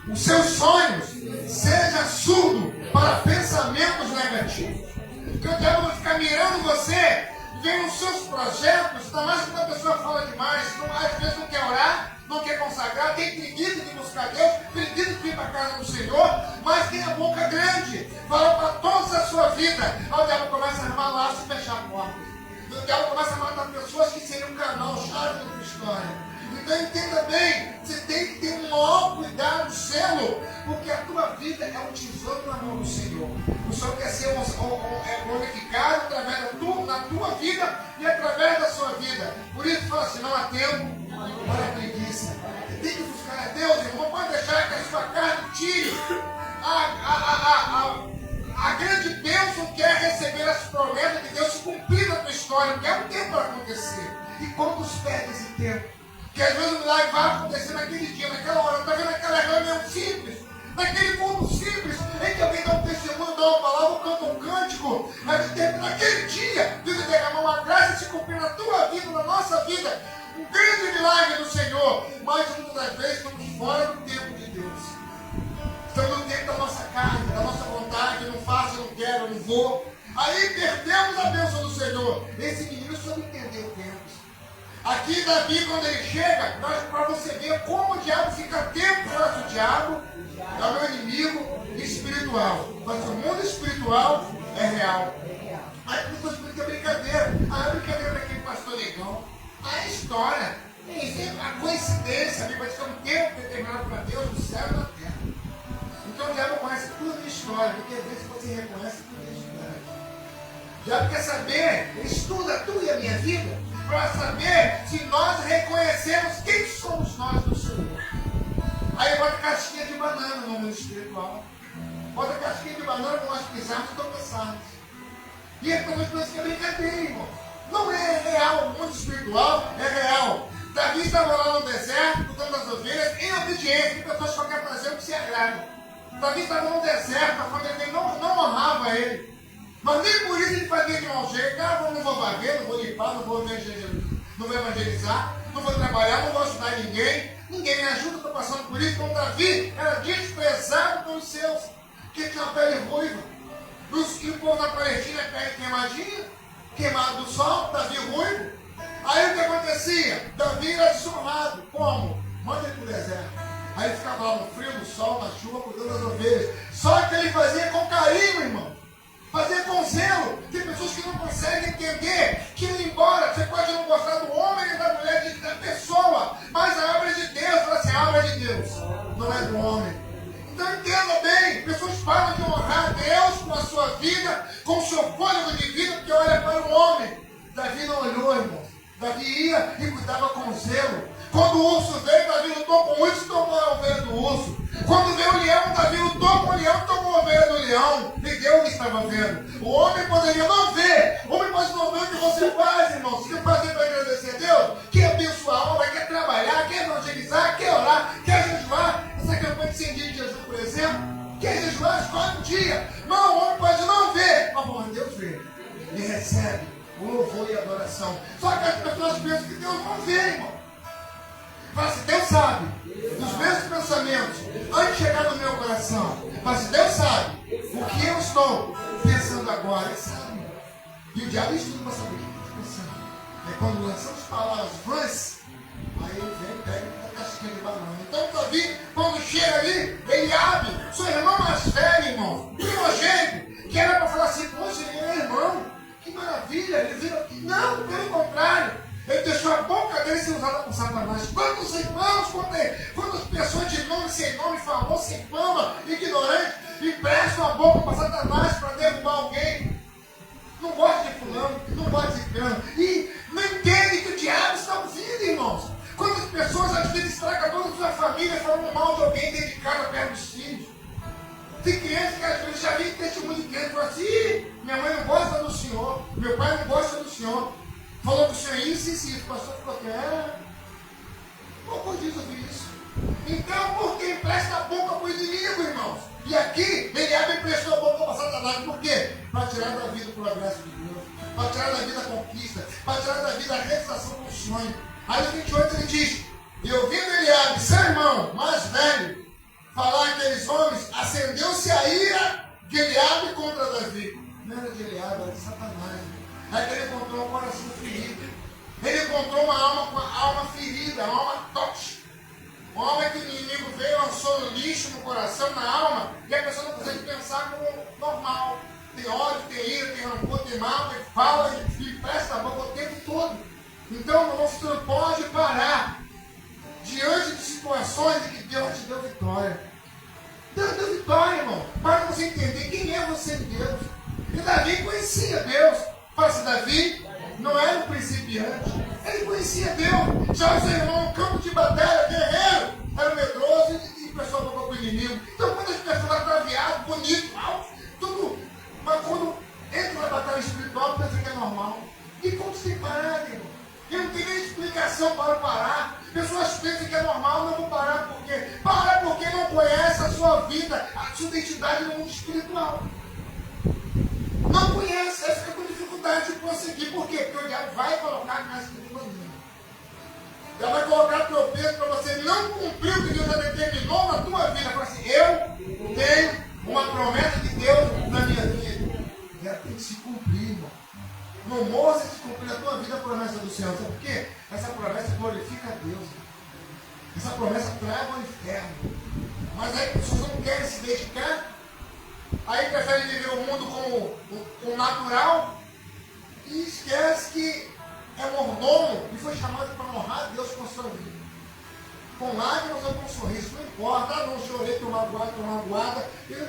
os seus sonhos, seja surdo para pensamentos negativos. Porque o diabo vai ficar mirando você, vendo os seus projetos, ainda mais quando a pessoa fala demais, às vezes não quer orar, não quer consagrar, tem preguiça de buscar Deus, preguiça de vir para a casa do Senhor, mas tem a boca grande, fala para toda a sua vida. Aí o diabo começa a armar laço e fechar a porta. O diabo começa a matar pessoas que seriam um canal, chave da tua história. Então entenda bem, você tem que ter um maior cuidado, zelo, porque a tua vida é um tesouro na mão do Senhor. O Senhor quer ser glorificado através da tua vida e através da sua vida. Por isso fala assim, não há tempo para a preguiça. Tem que buscar a Deus, irmão. Não pode deixar que a sua carne tire a grande bênção que é receber as promessas de Deus se cumprir na tua história, porque é um tempo para acontecer. E quando se perde esse tempo? Que às vezes o milagre vai acontecer naquele dia, naquela hora, está vendo aquela reunião simples, naquele culto simples, em que alguém dá um testemunho, dá uma palavra, canta um cântico, mas naquele dia, Deus vai derramar uma graça e se cumprir na tua vida, na nossa vida, um grande milagre do Senhor. Mas muitas das vezes estamos fora do tempo de Deus. Estamos no tempo da nossa carne, da nossa vontade, eu não faço, eu não quero, eu não vou. Aí perdemos a bênção do Senhor. Esse menino soube entender o tempo. Aqui Davi, quando ele chega, para você ver como o diabo fica tempo fora do diabo, é o meu inimigo espiritual. Mas o mundo espiritual é real. Aí as pessoas ficam brincadeira. A brincadeira daquele pastor negão. A história. A coincidência. A Bíblia diz que é um tempo determinado para Deus no céu e na terra. Então o diabo conhece tudo de história, porque às vezes você reconhece tudo de história. O diabo quer saber, ele estuda tu e a minha vida, para saber se nós reconhecemos quem somos nós no Senhor. Aí bota casquinha de banana no mundo espiritual. Bota casquinha de banana para nós pisarmos e tropeçarmos. E é como nós que é brincadeira, irmão. Não é real, o mundo espiritual é real. Davi estava lá no deserto, cuidando das ovelhas, em obediência, que pessoas só querem fazer o que se agrada. Davi estava no deserto, a família dele não honrava ele. Mas nem por isso ele fazia de mau jeito. Ah, não vou varrer, não vou limpar, não vou evangelizar, não vou trabalhar, não vou ajudar ninguém. Ninguém me ajuda, estou passando por isso. Então Davi era desprezado pelos seus, que tinha uma pele ruiva. E o povo da Palestina, pele queimadinha, queimado do sol, Davi ruivo. Aí o que acontecia? Davi era desonrado. Como? Manda ele para o deserto. Aí ele ficava lá no frio, no sol, na chuva, cuidando das ovelhas. Só que ele fazia com carinho, irmão. Fazia com zelo. Tem pessoas que não conseguem entender que, embora você pode não gostar do homem e da mulher, da pessoa, mas a obra de Deus, ela é a obra de Deus, não é do homem. Então entenda bem, pessoas falam de honrar Deus com a sua vida, com o seu fôlego de vida, porque olha para o homem. Davi não olhou, irmão. Davi ia e cuidava com zelo. Quando o urso veio, Davi lutou com o urso e tomou a ovelha do urso. Quando veio o leão, Davi lutou com o leão e tomou a ovelha do leão. E Deus estava vendo. O homem poderia não ver. O homem pode não ver o que você faz, irmão. Se você fazer para agradecer a Deus, quer abençoar a obra, quer trabalhar, quer evangelizar, quer orar, quer jejuar. Essa campanha de 100 dias de jejum, por exemplo, quer jejuar, escolhe um dia. Não, o homem pode não ver. Mas Deus vê. Ele recebe o louvor e a adoração. Só que as pessoas pensam que Deus não vê, irmão. Fala assim, Deus sabe dos meus pensamentos antes de chegar no meu coração. Fala assim, Deus sabe o que eu estou pensando agora. Ele sabe. E o diabo estuda para saber o que eu estou pensando. Aí quando lançamos palavras vãs, aí ele vem e pega a casquinha de banana. Então Davi, quando chega ali, ele abre. Seu irmão mais velho, irmão, primogênito, que era para falar assim, poxa, ele é irmão, que maravilha. Ele vira, não, pelo contrário. Ele deixou a boca dele ser usada por Satanás. Quantos irmãos, quantas pessoas de nome, sem nome, famoso, sem fama, ignorante, emprestam a boca para Satanás para derrubar alguém. Não gosta de fulano, não gosta de ciclano. E não entende que o diabo está ouvindo, irmãos. Quantas pessoas às vezes estragam toda a sua família falando mal de alguém dentro de casa, perto dos filhos. Tem crianças que às vezes já vi testemunho de criança e falam assim, minha mãe não gosta do senhor, meu pai não gosta do senhor. Falou que o senhor isso e isso, o pastor ficou quieto. Não pode ouvir isso. Então, por que empresta a boca para o inimigo, irmãos? E aqui, ele abre e emprestou a boca para Satanás. Por quê? Para tirar da vida o progresso de Deus. Para tirar da vida a conquista. Para tirar da vida a realização do sonho. Aí no 28 ele diz, e ouvindo Eliabe, seu irmão mais velho, falar aqueles homens, acendeu-se a ira de Eliabe contra Davi. Não era de Eliabe, era de Satanás. Aí ele encontrou um coração ferido. Ele encontrou uma alma ferida, uma alma tóxica. Uma alma que o inimigo veio, lançou lixo no coração, na alma, e a pessoa não consegue pensar como normal. Tem ódio, tem ira, tem rancor, tem mal, tem fala e presta a boca o tempo todo. Então você não pode parar diante de situações em que Deus te deu vitória. Deus deu vitória, irmão. Para você entender quem é você em Deus. E Davi conhecia Deus. Fala assim, Davi não era um principiante. Ele conhecia Deus. Já o seu irmão, no campo de batalha, guerreiro, era medroso e o pessoal tocou com o inimigo. Então, quando as pessoas ataviadas, bonito, alto, tudo. Mas quando entra na batalha espiritual, pensa que é normal. E como sem parar, irmão? E não tem nem explicação para parar. Pessoas pensam que é normal, não vou parar por quê? Para porque não conhece a sua vida, a sua identidade no mundo espiritual. Não conhece, aí fica com dificuldade de prosseguir. Por quê? Porque o diabo vai colocar a casa de bandido. Já vai colocar tropeço para você não cumprir o que Deus já determinou na tua vida. Fala assim, eu tenho uma promessa de Deus na minha vida. E ela tem que se cumprir, irmão. Não morra se cumprir na tua vida a promessa do Senhor. Sabe por quê? Essa promessa glorifica a Deus. Essa promessa trava o inferno. Mas aí as pessoas não querem se dedicar. Aí preferem viver o mundo como o natural. E esquece que é mordomo e foi chamado para honrar a Deus com a sua vida. Com lágrimas ou com sorriso, não importa. Ah, não chorei, estou magoado.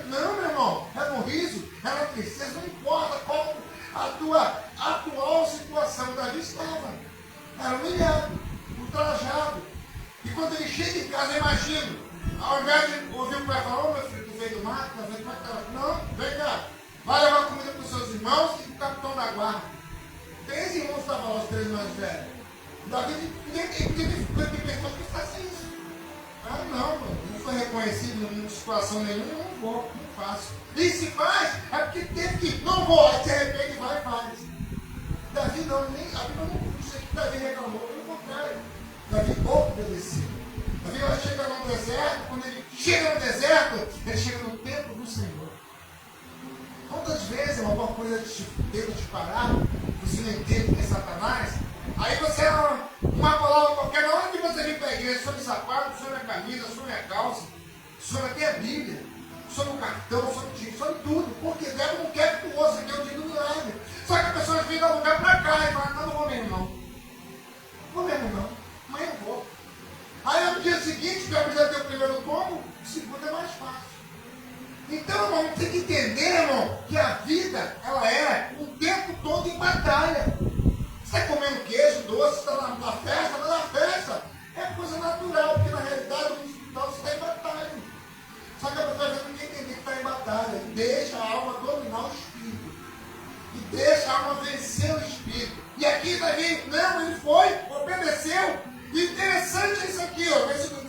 Não, meu irmão, é no riso, é na tristeza, não importa qual a tua atual situação. Davi estava, era humilhado, ultrajado. E quando ele chega em casa, eu imagino, ao invés de ouvir o pai falar, ô meu filho, tu veio do mato, tu veio do mato, não, vem cá, vai levar comida para os seus irmãos e o capitão da guarda. 3 irmãos estavam lá, os 3 mais velhos. Davi, ninguém tem pessoas que fazem isso. Ah, não, mano, não foi reconhecido em situação nenhuma, não vou, não faço. E se faz, é porque teve que, não vou, aí de repente vai e faz. Davi não, a Bíblia não diz que Davi reclamou, pelo contrário. Davi obedeceu. Davi vai chegar no deserto, quando ele chega no deserto, ele chega no templo do Senhor. Quantas vezes alguma coisa tenta te parar, você não entende que é Satanás, aí você é uma palavra qualquer, na hora que você vem para a igreja, sobre sapato, sobre a camisa, sobre a calça, sobre até a Bíblia, sobre o cartão, sobre tudo, porque Deus não quer que tu ouça que eu digo milagre. Só que a pessoa vem dar lugar para cá e fala, não vou mesmo não. Vou mesmo não, amanhã eu vou. Aí no dia seguinte, já precisa ter o primeiro tomo, o segundo é mais fácil. Então, irmão, tem que entender, irmão, que a vida, ela é o tempo todo em batalha. Você está comendo queijo, doce, está na festa, mas na festa é coisa natural, porque na realidade o espiritual está em batalha. Só que a pessoa não quer entender que está em batalha. Deixa a alma dominar o espírito. E deixa a alma vencer o espírito. E aqui Davi, não, ele foi, obedeceu. E interessante é isso aqui, ó, versículo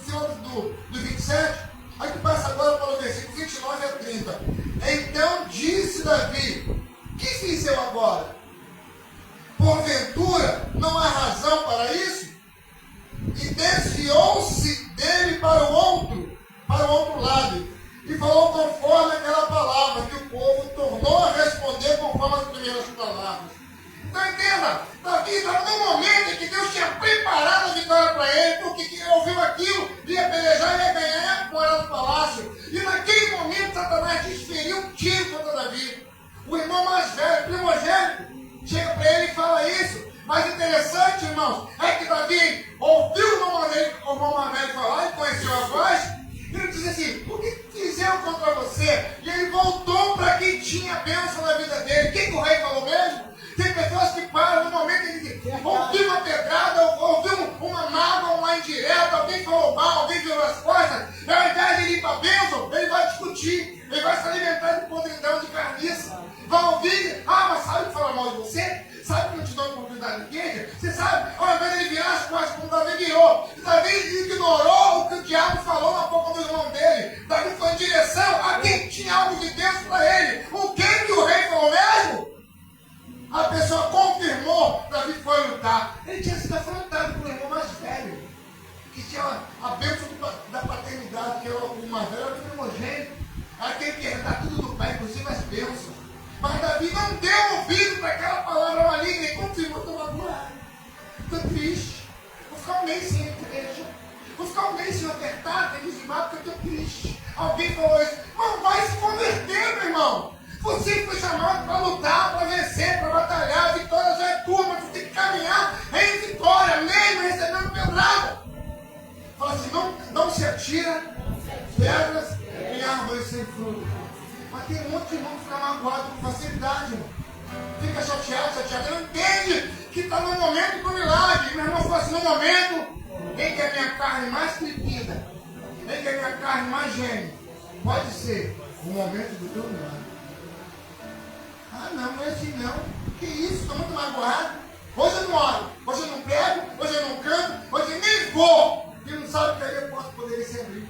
do 27. Aí tu passa agora para o versículo 29 a 30. Então disse Davi, que fiz eu agora? Porventura não há razão para isso? E desviou-se dele para o outro lado, e falou conforme aquela palavra, que o povo tornou a responder conforme as primeiras palavras. Então entenda, Davi estava no momento em que Deus tinha preparado a vitória para ele, porque ele ouviu aquilo, ia pelejar, ia ganhar, ia morar no palácio. E naquele momento Satanás desferiu um tiro contra Davi. O irmão mais velho, primogênito, chega para ele e fala isso. Mas interessante, irmãos, é que Davi ouviu o irmão mais velho falar e conheceu a voz. E ele disse assim, o que fizeram contra você? E ele voltou para quem tinha bênção na vida dele. O que o rei falou mesmo? Tem pessoas que param no momento em que ouviu uma pedrada, ouviu uma mágoa, uma indireta, alguém falou mal, alguém virou as costas. E ao invés de ir para a bênção, ele vai discutir, ele vai se alimentar de podridão, de carniça. Vai ouvir, mas sabe que fala mal de você? Sabe que não te dá oportunidade de igreja? Você sabe, ao invés de ele virar as costas, como Davi virou. Davi ignorou o que o diabo falou na boca do irmão dele. Davi foi em direção a quem tinha algo de Deus para ele. O que o rei falou mesmo? A pessoa confirmou, Davi foi lutar. Ele tinha sido afrontado por um irmão mais velho, que tinha a bênção da paternidade, que era o mais velho, era o primogênito. Aquele que herdar tudo do pai, inclusive as bênçãos. Mas Davi não deu ouvido para aquela palavra maligna e continuou tomando magoado. Estou triste. Vou ficar um mês sem igreja. Vou ficar um mês sem ofertar, sem dizimar, porque eu estou triste. Alguém falou isso. Mas vai se converter, meu irmão. Você foi chamado para lutar, para vencer, para batalhar. A vitória já é tua, mas você tem que caminhar em vitória, mesmo recebendo pedrada. Fala assim, não se atira pedras em árvores sem fruto. Mas tem um monte de irmão que fica magoado com facilidade, irmão. Fica chateado, não entende que que está no momento do milagre. Meu irmão falou assim, no momento em que a minha carne mais tripida, em que a minha carne mais geme, pode ser o momento do teu milagre. Ah, não é assim não. Que isso, estou muito magoado. Hoje eu não oro, hoje eu não prego, hoje eu não canto, hoje eu nem vou. E não sabe que ali a porta poderia se abrir.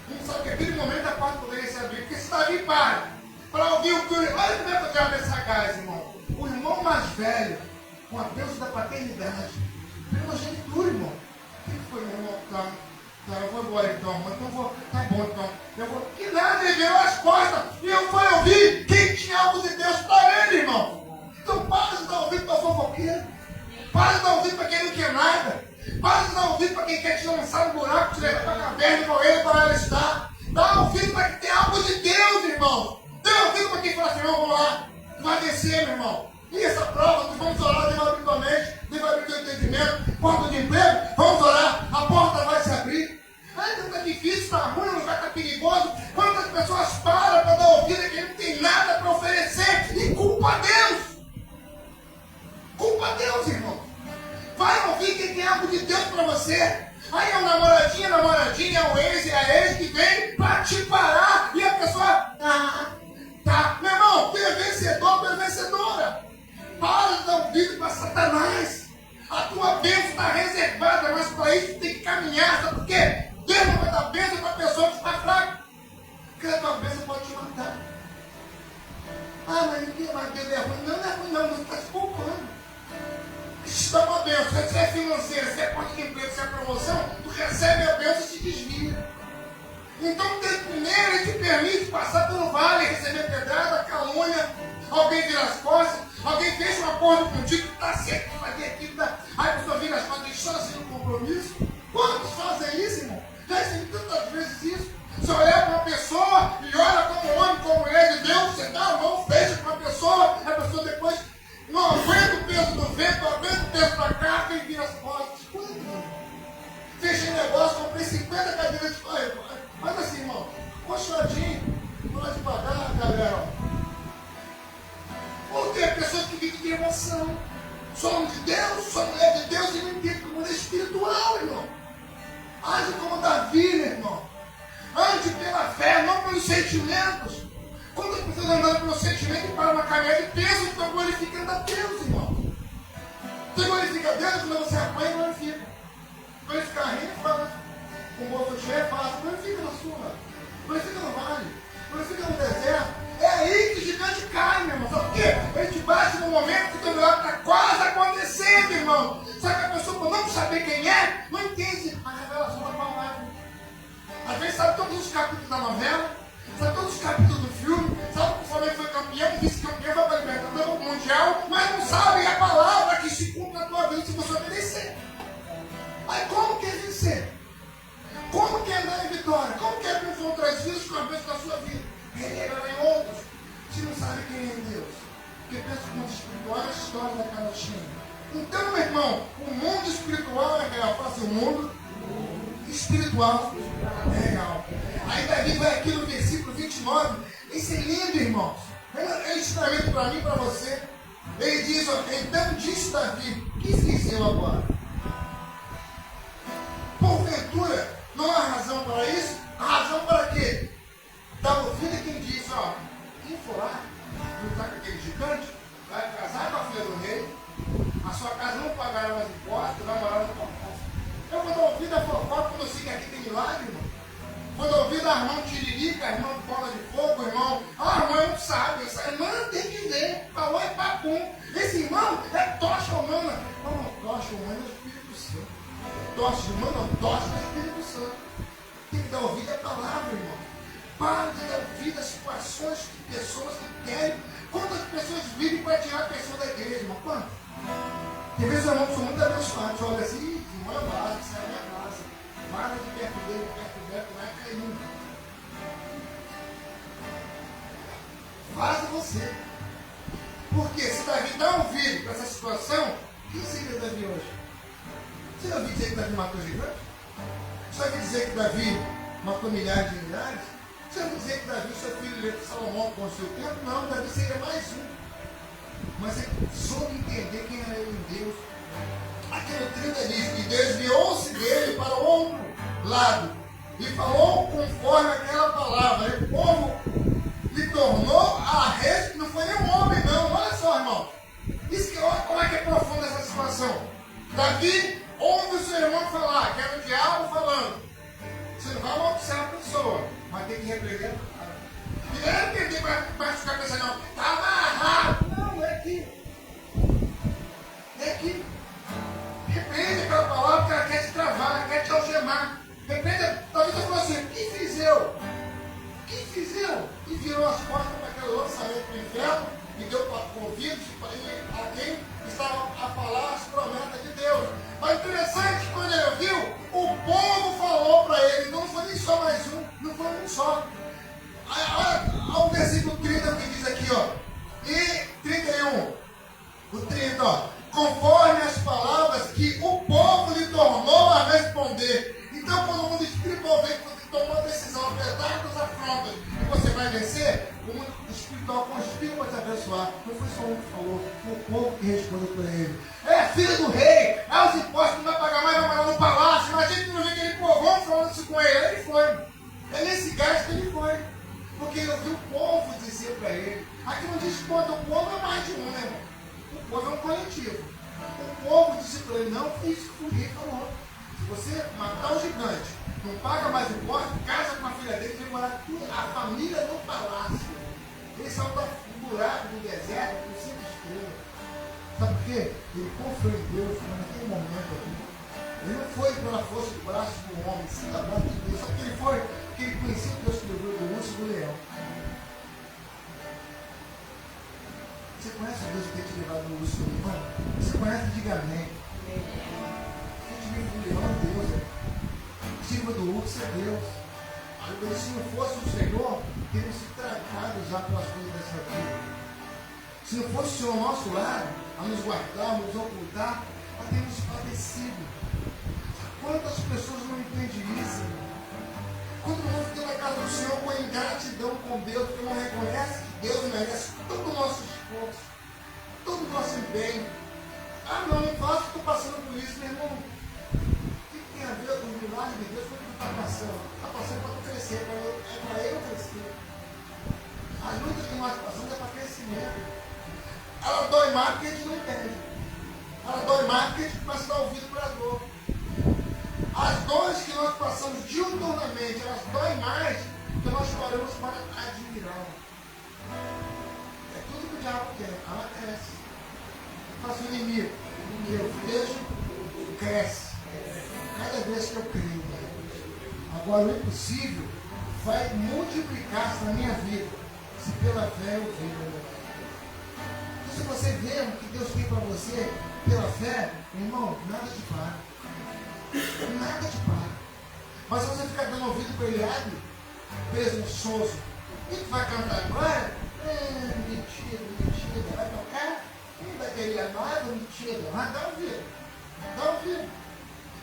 Não sabe que aquele momento a porta poderia se abrir. Porque se Davi para ouvir o que o irmão. Olha como é que o diabo é sagaz, irmão. O irmão mais velho, com a bênção da paternidade, primogenitura, irmão. O que foi, meu irmão? Tá, eu vou embora então, mas então vou. Tá bom então. Eu vou. Que nada, ele virou as costas. E eu fui ouvir quem tinha algo de Deus para ele, irmão. Então para de dar ouvido para fofoqueiro. Para de dar ouvido para quem não quer nada. Para de dar ouvido para quem quer te lançar no buraco, te levar para a caverna e morrer para ela estar. Dá ouvido para quem tem algo de Deus, irmão. Dá ouvido para quem fala assim, vamos lá. Tu vai descer, meu irmão. E essa prova, nós vamos orar, Deus vai abrir tua mente, Deus vai abrir teu entendimento. Porta de emprego, vamos orar, a porta vai se abrir. Ai, não está difícil, está ruim, não vai estar perigoso. Quantas pessoas param para dar ouvido que não tem nada para oferecer e culpa a Deus. Culpa a Deus, irmão. Vai ouvir quem tem algo de Deus para você. Aí é o namoradinho, é o ex e a ex que vem para te parar. E a pessoa, tá. Meu irmão, tu é vencedor, tu é vencedora. Para de dar ouvido para Satanás. A tua bênção está reservada, mas para isso tu tem que caminhar. Sabe por quê? Deus não vai dar bênção para a pessoa que está fraca. Porque a tua bênção pode te matar. Ah, mas ninguém vai Deus é ruim. Não é ruim, não. Você está se poupando. Isso dá uma bênção. Se é financeira, se é porta de emprego, se é promoção, tu recebe a bênção e se desvia. Então, primeiro, ele te permite passar pelo vale, receber pedrada, calúnia, alguém vira as costas, alguém fecha um acordo contigo que está certo de fazer aquilo, aí a pessoa vira as costas e só assim no compromisso. Quantos fazem isso, irmão? Já recebi tantas vezes isso. Você olha para uma pessoa e olha como homem, como mulher de Deus, você dá a mão, fecha com a pessoa depois não aguenta o peso do vento, não aguenta o peso da carga e vira as costas. Fechei negócio, comprei 50 cadeiras de pai. Mas assim, irmão, coxadinho, vamos devagar, galera. Ou tem pessoas que vivem de emoção. Sou homem de Deus, sou mulher de Deus e não entende como é espiritual, irmão. Age como Davi, meu irmão. Ande pela fé, não pelos sentimentos. Quando as pessoas andam pelo sentimento e param na caminhada e pensam que estão glorificando a Deus, irmão. Você glorifica a Deus quando você apanha, glorifica. Glorificar a rindo, fala. Com o bolso cheio é fácil. Glorifica na sua. Glorifica no vale. Glorifica no deserto. É aí que o gigante cai, meu irmão. Sabe por quê? Ele te bate no momento que o teu milagre está quase acontecendo, irmão. Sabe que a pessoa, por não saber quem é, não entende a revelação da palavra. Às vezes sabe todos os capítulos da novela, sabe todos os capítulos do filme, sabe que o Flamengo foi campeão, vice-campeão, vai para a Libertadores, vai para o Mundial, mas não sabe a palavra que se cumpre na tua vida se você obedecer. Aí como que é vencer? Como que é andar em vitória? Como que é triunfar outras vidas com a bênção da sua vida? Guerreiro em outros. Se não sabe quem é Deus. Porque pensa que o mundo espiritual é a história da carochinha. Então, meu irmão, o mundo espiritual é real. Faça o mundo espiritual é real. Aí Davi vai aqui no versículo 29. Isso é lindo, irmãos. É ensinamento para mim e para você. Ele diz, então disse Davi, o que fiz eu agora? Porventura, não há razão para isso? A razão para quê? Dá ouvido a quem diz, quem for lá, lutar com aquele gigante, vai casar com a filha do rei, a sua casa não pagará mais impostos, vai morar no palácio. Eu vou dar ouvido a fofoca quando eu sei que aqui tem milagre, irmão. Vou dar ouvido a irmão tiririca, a irmã bola de fogo, irmão. Irmão não sabe, essa irmã tem que ver, falou é papum. Esse irmão é tocha humana. Não, tocha humana é o Espírito Santo. Tocha humana não, tocha é o Espírito Santo. Tem que dar ouvido à palavra, irmão. Para de dar ouvido às situações de pessoas que querem. Quantas pessoas vivem para tirar a pessoa da igreja, irmão? Quantas? Tem vezes eu sou muito abençoado. Você olha assim, irmão é básico, isso é a minha casa. Guarda de perto dele, não é caindo. Faça você. Porque se Davi dá ouvido para essa situação, quem seria Davi hoje? Você já ouviu dizer que Davi matou gigante? Você já ouviu dizer que Davi matou milhares de milhares? Você não dizer que Davi, seu filho Salomão, construiu o templo? Não, Davi seria mais um. mas ele soube entender quem era ele em Deus. Aqui no 30 diz que desviou-se dele para o outro lado e falou conforme aquela palavra. E o povo lhe tornou a res... Não foi nem um homem, não. Olha só, irmão. Isso que, olha como é que é profunda essa situação. Davi ouve o seu irmão falar, que era o diabo falando. Você não vai maldizer a pessoa, mas tem que repreender o cara. E não é repreender para ficar pensando, não. Está amarrado. Não, é aqui. É aqui. Repreende aquela palavra que ela quer te travar, ela quer te algemar. Repreende. Talvez você falou assim, que fiz eu? Que fiz eu? E virou as costas para aquele lançamento para o inferno e deu ouvidos a quem estava a falar as promessas de Deus. Mas interessante, quando ele ouviu, o povo falou para ele, não foi nem só mais um, não foi um só. Olha o versículo 30 que diz aqui, ó. E 31, o 30, ó. Conforme as palavras que o povo lhe tornou a responder. Então, quando o mundo espiritual vê que você tomou a decisão, apesar das afrontas, e você vai vencer, o mundo espiritual conspira para te abençoar. Não foi só um que falou, foi o povo que respondeu para ele. É filho do rei, os impostos não vai pagar mais, vai morar no palácio. Imagina que não vê aquele povão falando isso com ele. Ele foi. É nesse gasto ele foi. Porque ele ouviu o povo dizer para ele. Aqui não diz quanto, o povo é mais de um, né, irmão? O povo é um coletivo. O povo disse para ele, não foi isso que o rei falou. Se você matar o gigante, não paga mais imposto, casa com a filha dele, vem morar a família no palácio. Ele saiu do buraco do deserto com 5 estrelas. Sabe por quê? Ele confiou em Deus naquele momento aqui. Ele não foi pela força do braço do homem, sim, da mão de Deus. Só que ele foi, porque ele conhecia Deus que livrou do urso e do leão. Você conhece o Deus que tem te levado do urso e do leão? Você conhece? Diga amém. Quem te livra do leão é Deus. Te livra do urso é Deus. Se não fosse o Senhor, teríamos se trancado já pelas coisas dessa vida. Se não fosse o Senhor ao nosso lado, a nos guardar, a nos ocultar, nós teríamos padecido. Quantas pessoas não entendem isso? Quando nós ficamos na casa do Senhor com ingratidão com Deus, porque não reconhece que Deus merece todo o nosso esforço, todo o nosso empenho. Ah, não faço, estou passando por isso, meu irmão. O que tem a ver com o milagre de Deus? Quando está passando? Está passando para tu crescer, é para eu crescer. As lutas que nós passamos é para crescimento. Ela dói mais porque a gente não entende. Ela dói mais porque a gente começa a dar ouvido para a dor. As dores que nós passamos diuturnamente, elas doem mais porque nós paramos para admirá-la. É tudo que o diabo quer. Ela cresce. Faço o inimigo. Que eu vejo, cresce. Cada vez que eu creio. Agora o impossível vai multiplicar-se na minha vida, se pela fé eu vivo. Então, se você vê o que Deus tem para você pela fé, irmão, nada te para. Nada te para. Mas se você ficar dando ouvido para ele, presunçoso, e tu vai cantar agora? Mentira. Vai tocar? Nem bateria nova, mentira. Mas dá ouvido. Dá ouvido.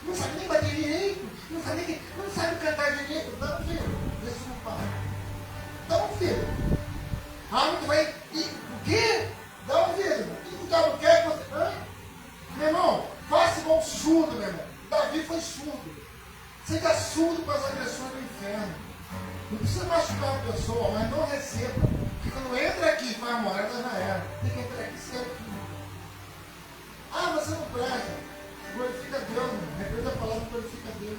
Não sabe nem bater direito. Não sabe cantar direito. Dá ouvido. Vê se não para. Dá ouvido. Ah, não vai. O quê? Dá ouvido. O diabo quer que você. Meu irmão, faça igual surdo, meu irmão. Davi foi surdo. Seja surdo com as agressões do inferno. Não precisa machucar a pessoa, mas não receba. Porque quando entra aqui e faz morada, já era. Tem que entrar aqui e ser aqui. Ah, você não presta. Glorifica Deus, repreende a palavra e glorifica Deus.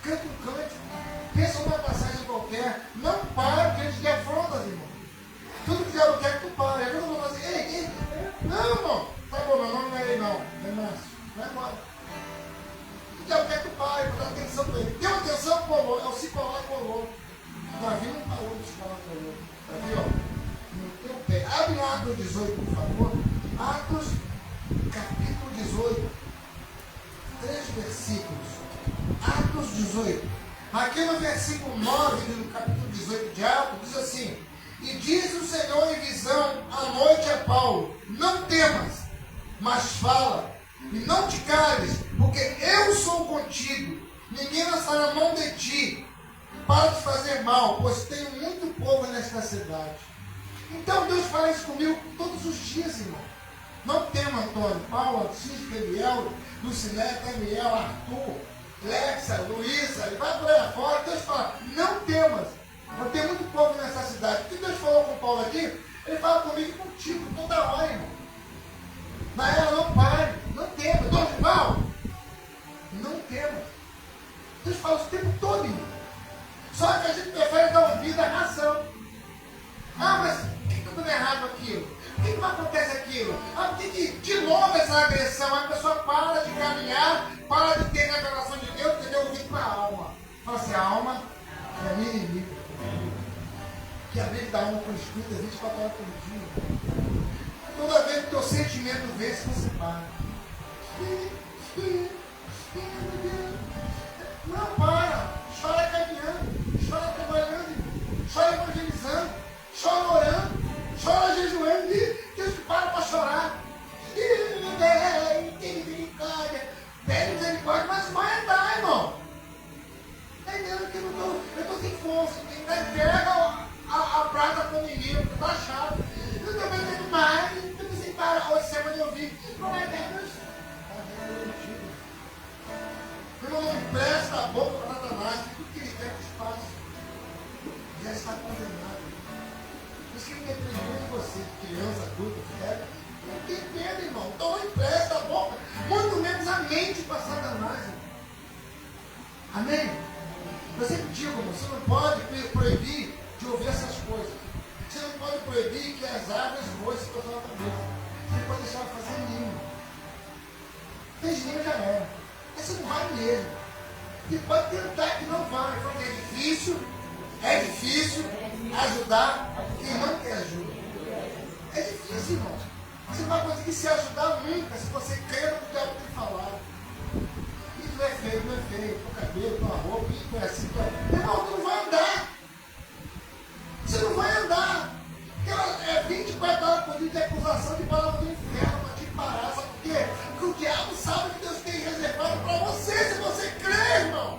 Canta um cântico. Pensa numa passagem qualquer. Não para diante de afrontas, irmão. Tudo que o diabo quer que tu pare. Aí quando eu falo assim, ei. Não, irmão. Tá bom, meu nome não é ele não. É Márcio. Vai embora. Eu quero que o pai, para dar atenção para ele. Deu atenção, colou. É o se colar, colou. Davi não parou de se colar, colou. Davi, ó, no teu pé. Abre lá Atos 18, por favor. Atos, capítulo 18. 3 versículos. Atos 18. Aqui no versículo 9, no capítulo 18 de Atos, diz assim: E diz o Senhor em visão à noite a Paulo: Não temas, mas fala. E não te cales, porque eu sou contigo. Ninguém lançará a mão de ti para te fazer mal, pois tenho muito povo nesta cidade. Então Deus fala isso comigo todos os dias, irmão. Não tema, Antônio, Paulo, Alcides, Gabriel, Lucilé, Daniel, Arthur, Lexa, Luísa, e vai por aí fora. Deus fala, não temas. Não tem muito povo nessa cidade. O que Deus falou com Paulo aqui, ele fala comigo e contigo toda hora, irmão. Na ela não pare, não tema. Dorival, não tema. Deus fala o tempo todo, irmão. Só que a gente prefere dar ouvido à razão. Ah, mas por que eu estou errado aquilo? Por que não acontece aquilo? Ah, por que de novo essa agressão? A pessoa para de caminhar, para de ter revelação de Deus, porque deu ouvido para a alma. Fala assim, a alma é a minha inimiga. Que a mente da alma foi escrita 24 horas por dia. Toda vez que o teu sentimento vem, você para. Não para. Chora caminhando, chora trabalhando, chora evangelizando, chora orando, chora jejuando. Deus te para chorar. Tem misericórdia. Pede misericórdia, mas vai andar, irmão. É mesmo que eu estou sem força. Pega a prata para o menino, que está chato. Eu estou vendendo mais, eu estou sem parar. Hoje semana eu vi. Não é Deus. Irmão, não empresta a boca para Satanás. Tudo que ele quer que faça. Já está condenado. Por isso que ele acreditou em você, criança, adulto, velho. Não tem medo, irmão. Então não empresta a boca, muito menos a mente para Satanás. Irmão. Amém? Eu sempre digo, irmão, você não pode proibir de ouvir essas coisas. Você não pode proibir que as árvores voem para a sua cabeça. Você pode deixar ela fazer ninho. Fez ninho já era. Mas você não vai mesmo. E pode tentar que não vai. Porque é difícil ajudar quem não quer ajuda. É difícil, irmão. Você não vai conseguir se ajudar nunca se você crer no que o diabo tem falado. Isso não é feio, o cabelo, tua roupa, isso não é assim. Irmão, tu não vai andar. Você não vai andar. Porque é 24 horas por dia de acusação de palavra do inferno para te parar. Sabe por quê? Porque o diabo sabe que Deus tem reservado para você, se você crê, irmão.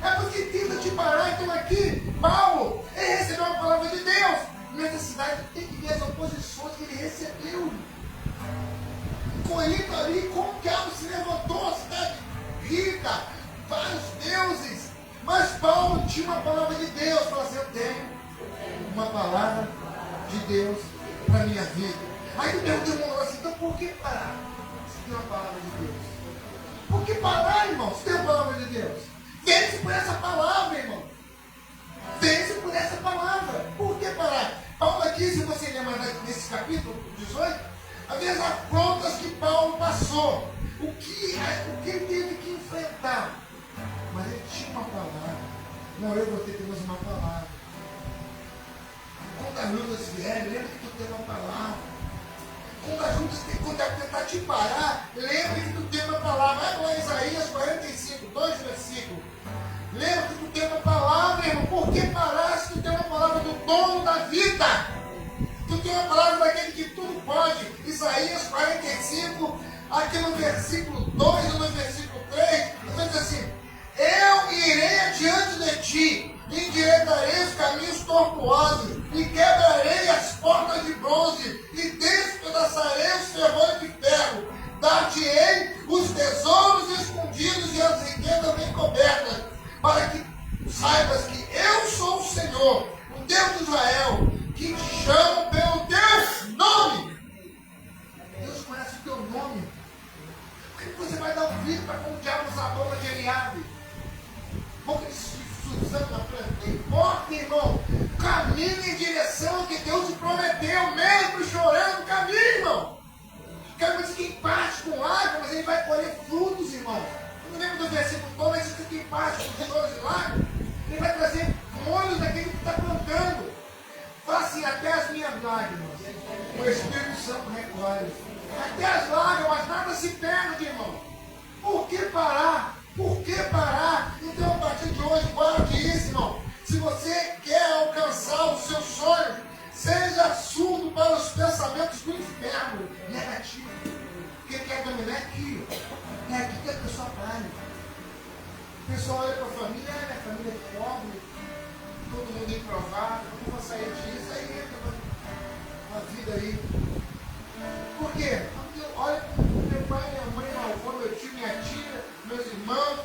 É porque tenta te parar. Então aqui, Paulo, ele recebeu a palavra de Deus. Nessa cidade tem que ver as oposições que ele recebeu. Corinto ali, como o diabo se levantou, a cidade rica, vários deuses. Mas Paulo tinha uma palavra de Deus. Falou assim, eu tenho uma palavra de Deus para a minha vida. Aí o Deus demorou assim, então por que parar? Se tem uma palavra de Deus. Por que parar, irmão? Se tem uma palavra de Deus. Vence por essa palavra, irmão. Vence por essa palavra. Por que parar? Paulo aqui, se você lembra nesse capítulo 18, havia as afrontas que Paulo passou. O que ele teve que enfrentar. Mas ele tinha uma palavra. Não, eu e você temos uma palavra. Quando as lutas vierem, lembra que tu tem uma palavra. Quando a tentar te parar, lembra que tu tem uma palavra. Vai lá em Isaías 45, 2 versículos. Lembra que tu tem uma palavra, irmão. Por que parar se tu tem uma palavra do dono da vida? Tu tem uma palavra daquele que tudo pode. Isaías 45, aqui no versículo 2 e no versículo 3, diz assim: eu irei adiante de ti, endireitarei os caminhos tortuosos, e quebrarei as portas de bronze, e despedaçarei os ferrolhos de ferro, dar-te-ei os tesouros escondidos e as riquezas bem cobertas, para que saibas que eu sou o Senhor, o Deus de Israel, que te chamo pelo teu nome. Deus conhece o teu nome. Por que você vai dar um grito para com o diabo usar a boca de Eliabe? Boca de Suzano na frente. Não importa, irmão. Caminhe em direção que Deus te prometeu, mesmo chorando, caminhe, irmão. Quero dizer que quem parte com lágrimas, ele vai colher frutos, irmão. Eu não lembro do versículo todo, mas diz que quem parte com choros e lágrimas, ele vai trazer molhos daquele que está plantando. Fala assim, até as minhas lágrimas, o Espírito Santo recolhe. Até as lágrimas, nada se perde, irmão. Por que parar? Por que parar? Então, a partir de hoje, guarde isso, irmão. Se você quer alcançar os seus sonhos, seja surdo para os pensamentos do inferno negativo. Quem quer dominar é aqui. É aqui que a pessoa para. O pessoal olha para a família, minha família é pobre, todo mundo improvável, não vou sair disso, aí entra. uma vida aí. Por quê? Porque olha meu pai, minha mãe, meu avô, meu tio, minha tia, meus irmãos.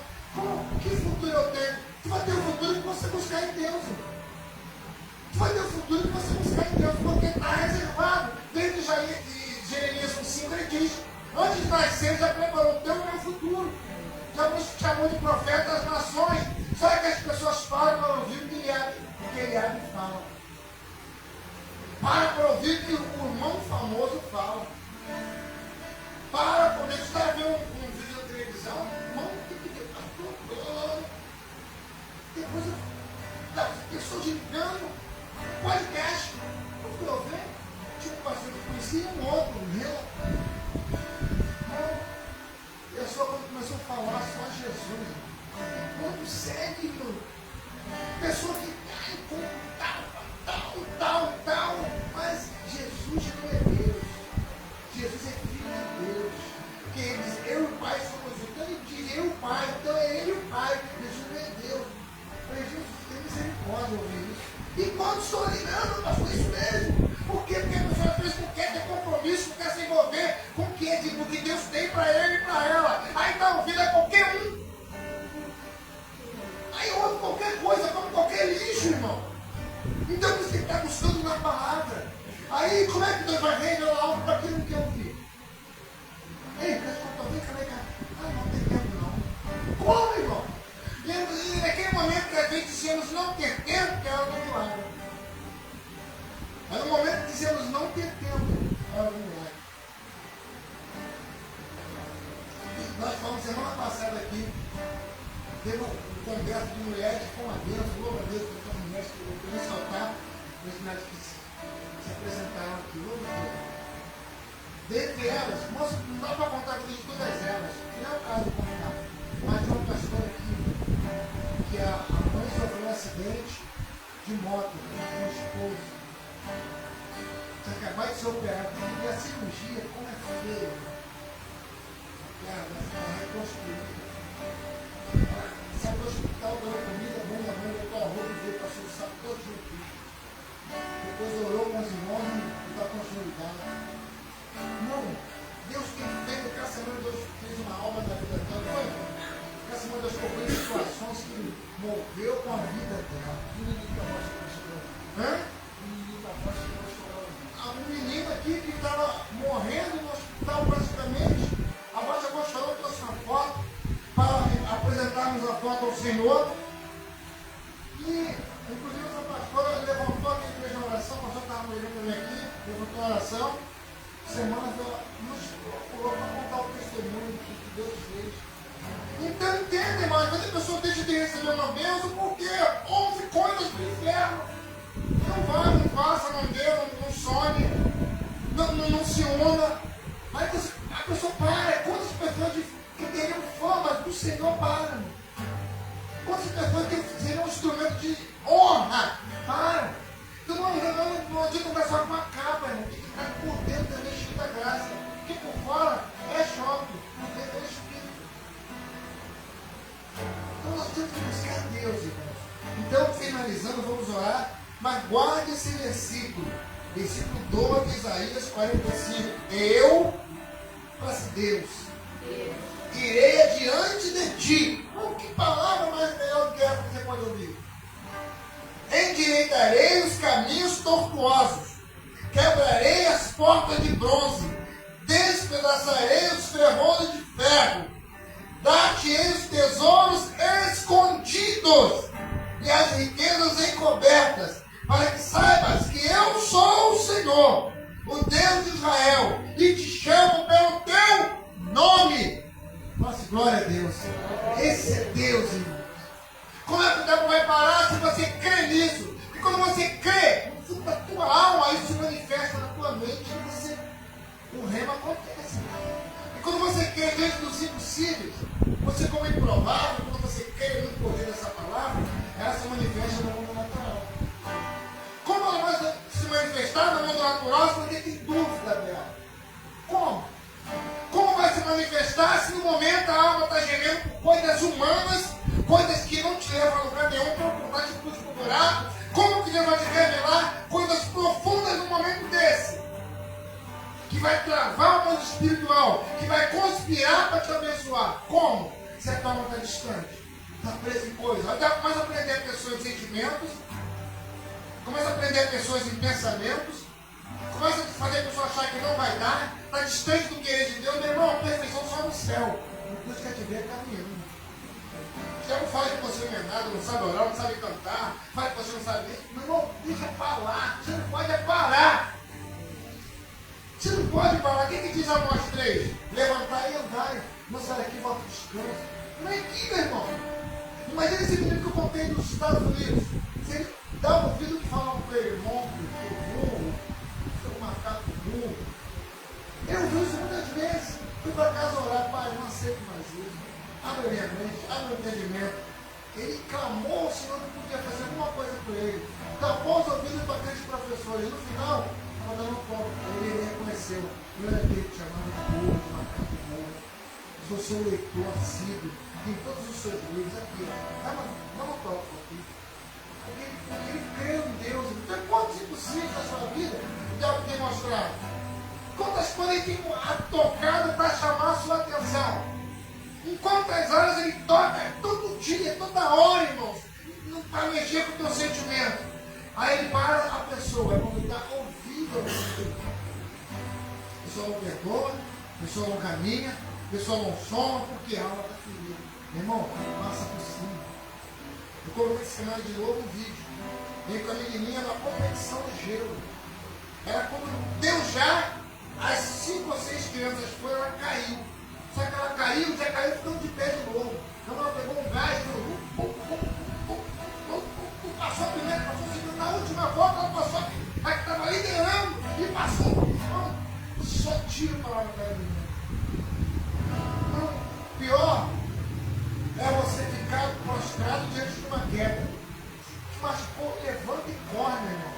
Que futuro eu tenho? Tu vai ter um futuro que você buscar em Deus. Irmão. Tu vai ter um futuro que você buscar em Deus, porque está reservado. Desde Jeremias 5 ele diz: antes de nascer já preparou o teu e meu futuro. Já nos chamou de profeta das nações. Sabe que as pessoas falam para ouvir o que Eliabe fala. Para ouvir o que o irmão famoso fala. Para quando você está vendo um vídeo na televisão, irmão, tem que ter pastor. Tem coisa das pessoas ligando, podcast. Eu fui ouvir, tinha um pastor que conhecia um outro, e a pessoa quando começou a falar só Jesus, quando segue, irmão, pessoa que cai com tal, mas Jesus não é Deus. Jesus é filho de Deus. Porque ele diz, eu e o Pai somos um. Então ele diz, eu e o Pai, então é ele e o Pai. Jesus não é Deus. Eu falei, Jesus, tem misericórdia ouvir isso. E quando estou ligando, mas foi isso mesmo. Por quê? Porque a pessoa às vezes não quer ter compromisso, não quer se envolver com o que Deus tem para ele e para ela. Aí está ouvindo a qualquer um. Aí ouve qualquer coisa, como qualquer lixo, irmão. Então você está buscando na palavra. Aí como é que Deus vai revelar algo para quem não quer ouvir? Ei, pessoal, vem cá. Ah, não tem tempo não. Como, irmão? E naquele momento que a gente dizemos não ter tempo, que é hora do milagre. Mas no momento que dizemos não ter tempo, é hora do milagre. E nós falamos semana passada aqui, teve um congresso de mulheres com uma benção, louva a Deus, porque as mulheres que eu vou ressaltar, as mulheres que se apresentaram aqui, louva a Deus. Dentre elas, moço, não dá para contar aqui de todas elas, não é o caso de contar, mas tem uma pastora aqui, que a mãe sofreu um acidente de moto com o esposo. Tinha acabado de ser operado, e a cirurgia, como é feia, ela reconstruir. Saiu do hospital, deu comida, bom da mãe, botou a roupa e veio, passou o saco todo junto. Depois orou com os irmãos e está consolidado. Não, Deus tem feito, essa semana Deus fez uma alma da vida dela. Essa semana Deus colocou em situações que moveu com a vida dela. Um menino aqui que estava morrendo no hospital praticamente, a voz chegou chorando, trouxe uma foto para apresentarmos a foto ao Senhor. E, inclusive, essa pastora levantou aqui e fez uma oração, nós já estávamos olhando também aqui, levantou a oração. Semana nos procurou para contar o testemunho que Deus fez. Então, entende, irmão, às vezes a pessoa deixa de receber uma bênção porque houve coisas do inferno. Não vai, não faça, não dê, não sonhe, não se una. Aí a pessoa para. Quantas pessoas que teriam fama do Senhor param? Quantas pessoas que seriam um instrumento de honra param? Então não adianta andar só com uma capa, irmão. Tem que estar por dentro também cheio da graça. Porque por fora é choque, por dentro é espírito. Então nós temos que buscar Deus, irmãos. Então, finalizando, vamos orar. Mas guarde esse versículo. Versículo 12 de Isaías 45. Eu, mas Deus, irei adiante de ti. Oh, que palavra mais melhor do que essa que você pode ouvir. Endireitarei os caminhos tortuosos, quebrarei as portas de bronze, despedaçarei os ferrolhos de ferro, dar-te-ei os tesouros escondidos e as riquezas encobertas, para que saibas que eu sou o Senhor, o Deus de Israel, e te chamo pelo teu nome. Nossa, glória a Deus. Esse é Deus, irmão. Como é que o tempo vai parar se você crê nisso? E quando você crê, no fundo da tua alma, isso se manifesta na tua mente e o rema acontece. E quando você crê dentro dos impossíveis, você como improvável, quando você crê no poder dessa palavra, ela se manifesta no mundo natural. Como ela vai se manifestar no mundo natural se você tem dúvida dela? Como? Como vai se manifestar se no momento a alma está gemendo por coisas humanas, coisas que não te levam a lugar nenhum, para procurar te puxar pro buraco? Como que Deus vai te revelar coisas profundas num momento desse? tua alma está distante, está presa em coisas. Aí começa a prender pessoas em sentimentos, começa a prender pessoas em pensamentos, começa a fazer a pessoa achar que não vai dar, está distante do querer de Deus. Meu irmão, a perfeição só no céu. Deus quer te ver caminhando. Já não fala que você não é nada, não sabe orar, não sabe cantar, fala que você não sabe ler. Meu irmão, deixa parar. Você não pode parar. Você não pode parar. O que diz Amós 3? Levantar e andar. Não sai daqui e volta ao descanso. Não é aqui, meu irmão. Imagina esse menino que eu contei dos Estados Unidos. Se ele dá um ouvido que falam com ele, monstro, burro, seu macaco burro. Eu vi isso muitas vezes. Fui para casa orar, pai, não aceito mais isso. Abre a minha mente, abre o entendimento. Ele clamou, o Senhor não podia fazer alguma coisa por ele. Tapou os ouvidos para aqueles professores. No final, estava dando foco para ele, ele reconheceu. Eu era aquele que chamava de burro, de macaco burro. Sou seu leitor assíduo, tem todos os seus livros aqui. Dá uma prova aqui. Porque ele creu em Deus. Então, quantos impossíveis da sua vida o diabo tem mostrado? Quantas coisas ele tem tocado para chamar a sua atenção? Em quantas horas ele toca todo dia, toda hora, irmãos, para mexer com o teu sentimento. Aí ele para a pessoa, quando ele dá ouvido ao Espírito. A pessoa não perdoa, a pessoa não caminha, a pessoa não soma, porque a alma está ferida. Meu irmão, passa por cima. Eu coloquei esse canal de novo um vídeo. Veio com a menininha na competição de gelo. Era como deu já, as 5 ou 6 crianças foram, ela caiu. Só que ela caiu, já caiu ficando de pé de novo. Então ela pegou um gás, passou a primeira, passou a segunda, na última volta ela passou a que estava liderando e passou. Então, só tiro para lá no pé do então, pior é você ficar prostrado diante de uma queda. Mas, pô, levanta e corre, meu irmão.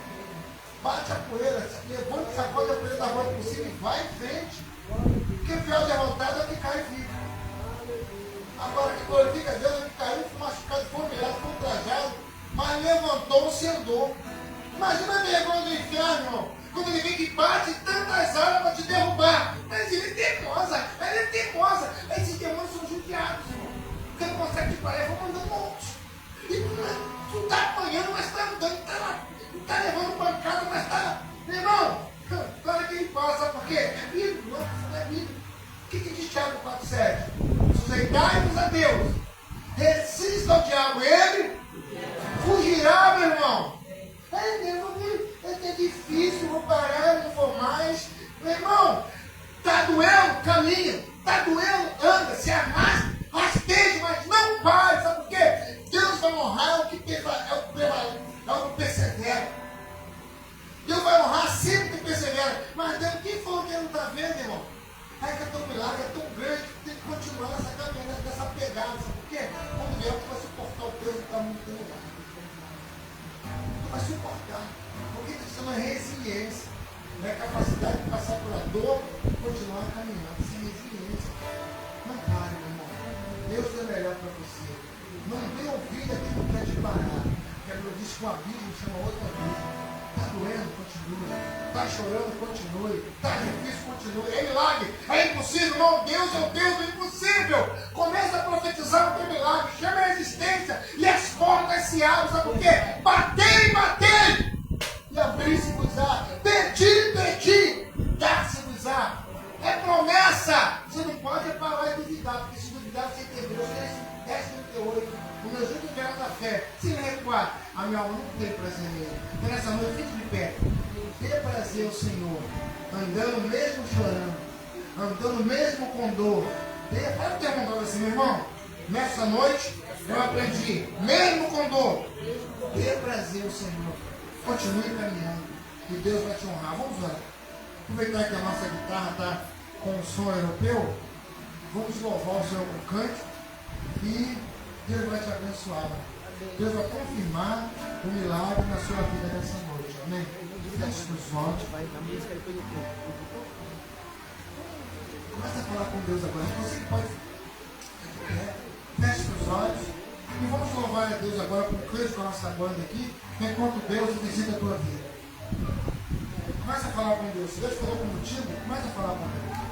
Bate a poeira, levanta e sacode a poeira da volta por cima e vai em frente. Porque o pior derrotado é o que cai e fica. Agora que glorifica Deus é o que caiu, foi machucado, foi humilhado, foi ultrajado, mas levantou-se e andou. Imagina a vergonha do inferno, irmão. Quando ele vem que bate tantas armas para te derrubar. Mas ele é teimosa, ela é teimosa. Esses demônios são judiados, irmão. Porque não consegue te parar, vão mandando um monte. E tu está apanhando, mas está andando, está levando pancada, mas está. Meu irmão, claro que ele passa, sabe por quê? É Bíblia, não é Bíblia. O que diz Tiago 4,7? Sujeitai-vos a Deus. Resista ao diabo, ele fugirá, meu irmão. É mesmo, é difícil, vou parar, não vou mais. Meu irmão, está doendo, caminha. Está doendo, anda, se arrasta, rasteje, mas não pare, sabe por quê? Deus vai honrar o que persevera. Deus vai honrar sempre que persevera. Mas Deus, quem falou que ele não está vendo, irmão? Aí que é tão milagre, é tão grande que tem que continuar nessa caminhada, nessa pegada. Sabe por quê? Quando vier, tu vai suportar o peso que está muito lugar. Tu vai suportar. Porque isso não é resiliência. Não é capacidade de passar pela dor e continuar caminhando. Isso é resiliência. Não pare, meu irmão. Deus é melhor para você. Não dê ouvido a quem não quer te parar. Porque a Bíblia diz que o abismo chama outro abismo. Está doendo, continue. Está chorando, continue. Está difícil, continue. É milagre, é impossível. Não, Deus é o Deus do impossível. Comece a profetizar o teu milagre. Chama a resistência e as portas se abrem. Sabe por quê? Batei, batei. E abrir-se-vos-á. Pedi, dar-se-vos-á. É promessa. Você não pode parar e duvidar. Porque se duvidar, você entendeu. 10:38. O meu justo vier da fé, sem recuar, a minha alma não tem prazer nele. Então nessa noite, fique de pé. Dê prazer ao Senhor, andando mesmo chorando, andando mesmo com dor. Pode ter vontade assim, meu irmão? Nessa noite, eu aprendi, mesmo com dor, dê prazer ao Senhor. Continue caminhando, e Deus vai te honrar. Vamos lá. Aproveitar que a nossa guitarra está com um som europeu, vamos louvar o Senhor com cântico e Deus vai te abençoar. Deus vai confirmar o milagre na sua vida nessa noite. Amém? Feche os olhos. Começa a falar com Deus agora. Você que pode. Feche os olhos. E vamos louvar a Deus agora com o cântico com a nossa banda aqui. Enquanto Deus visita a tua vida. Começa a falar com Deus. Se Deus falou contigo, começa a falar com Deus.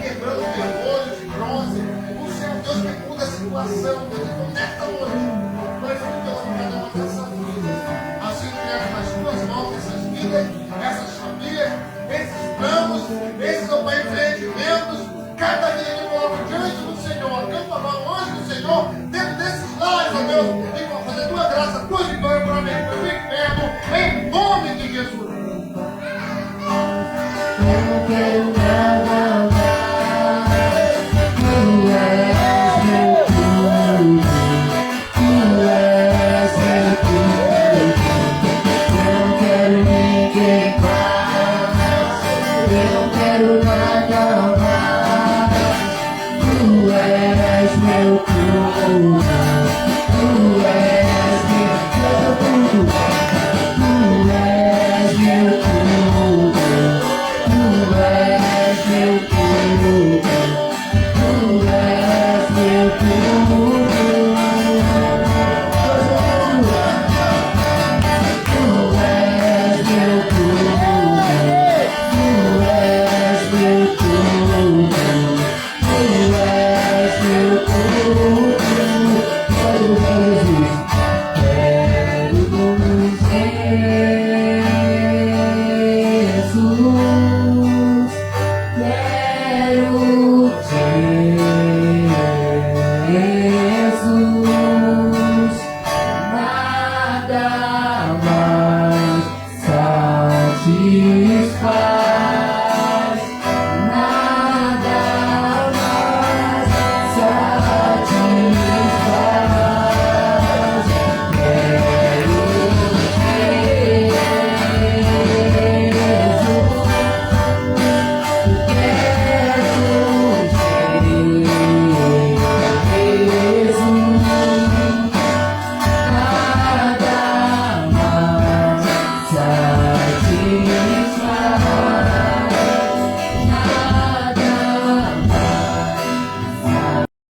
quebrando ferrolhos e situação, Deus. Então, nesta noite, nós vamos pela cada uma dessas vidas. Assim, entrego nas tuas mãos essas vidas, essas famílias, esses planos, esses empreendimentos, cada dia de novo diante do Senhor. Campo agora o anjo do Senhor dentro desses lares, ó Deus, e com fazer tua graça, tua vitória para mim, para o inferno, em nome de Jesus. Eu não quero nada mais. Tu és meu tudo. Tu és meu tudo. Eu não quero ninguém mais. Eu não quero nada mais. Tu és meu tudo.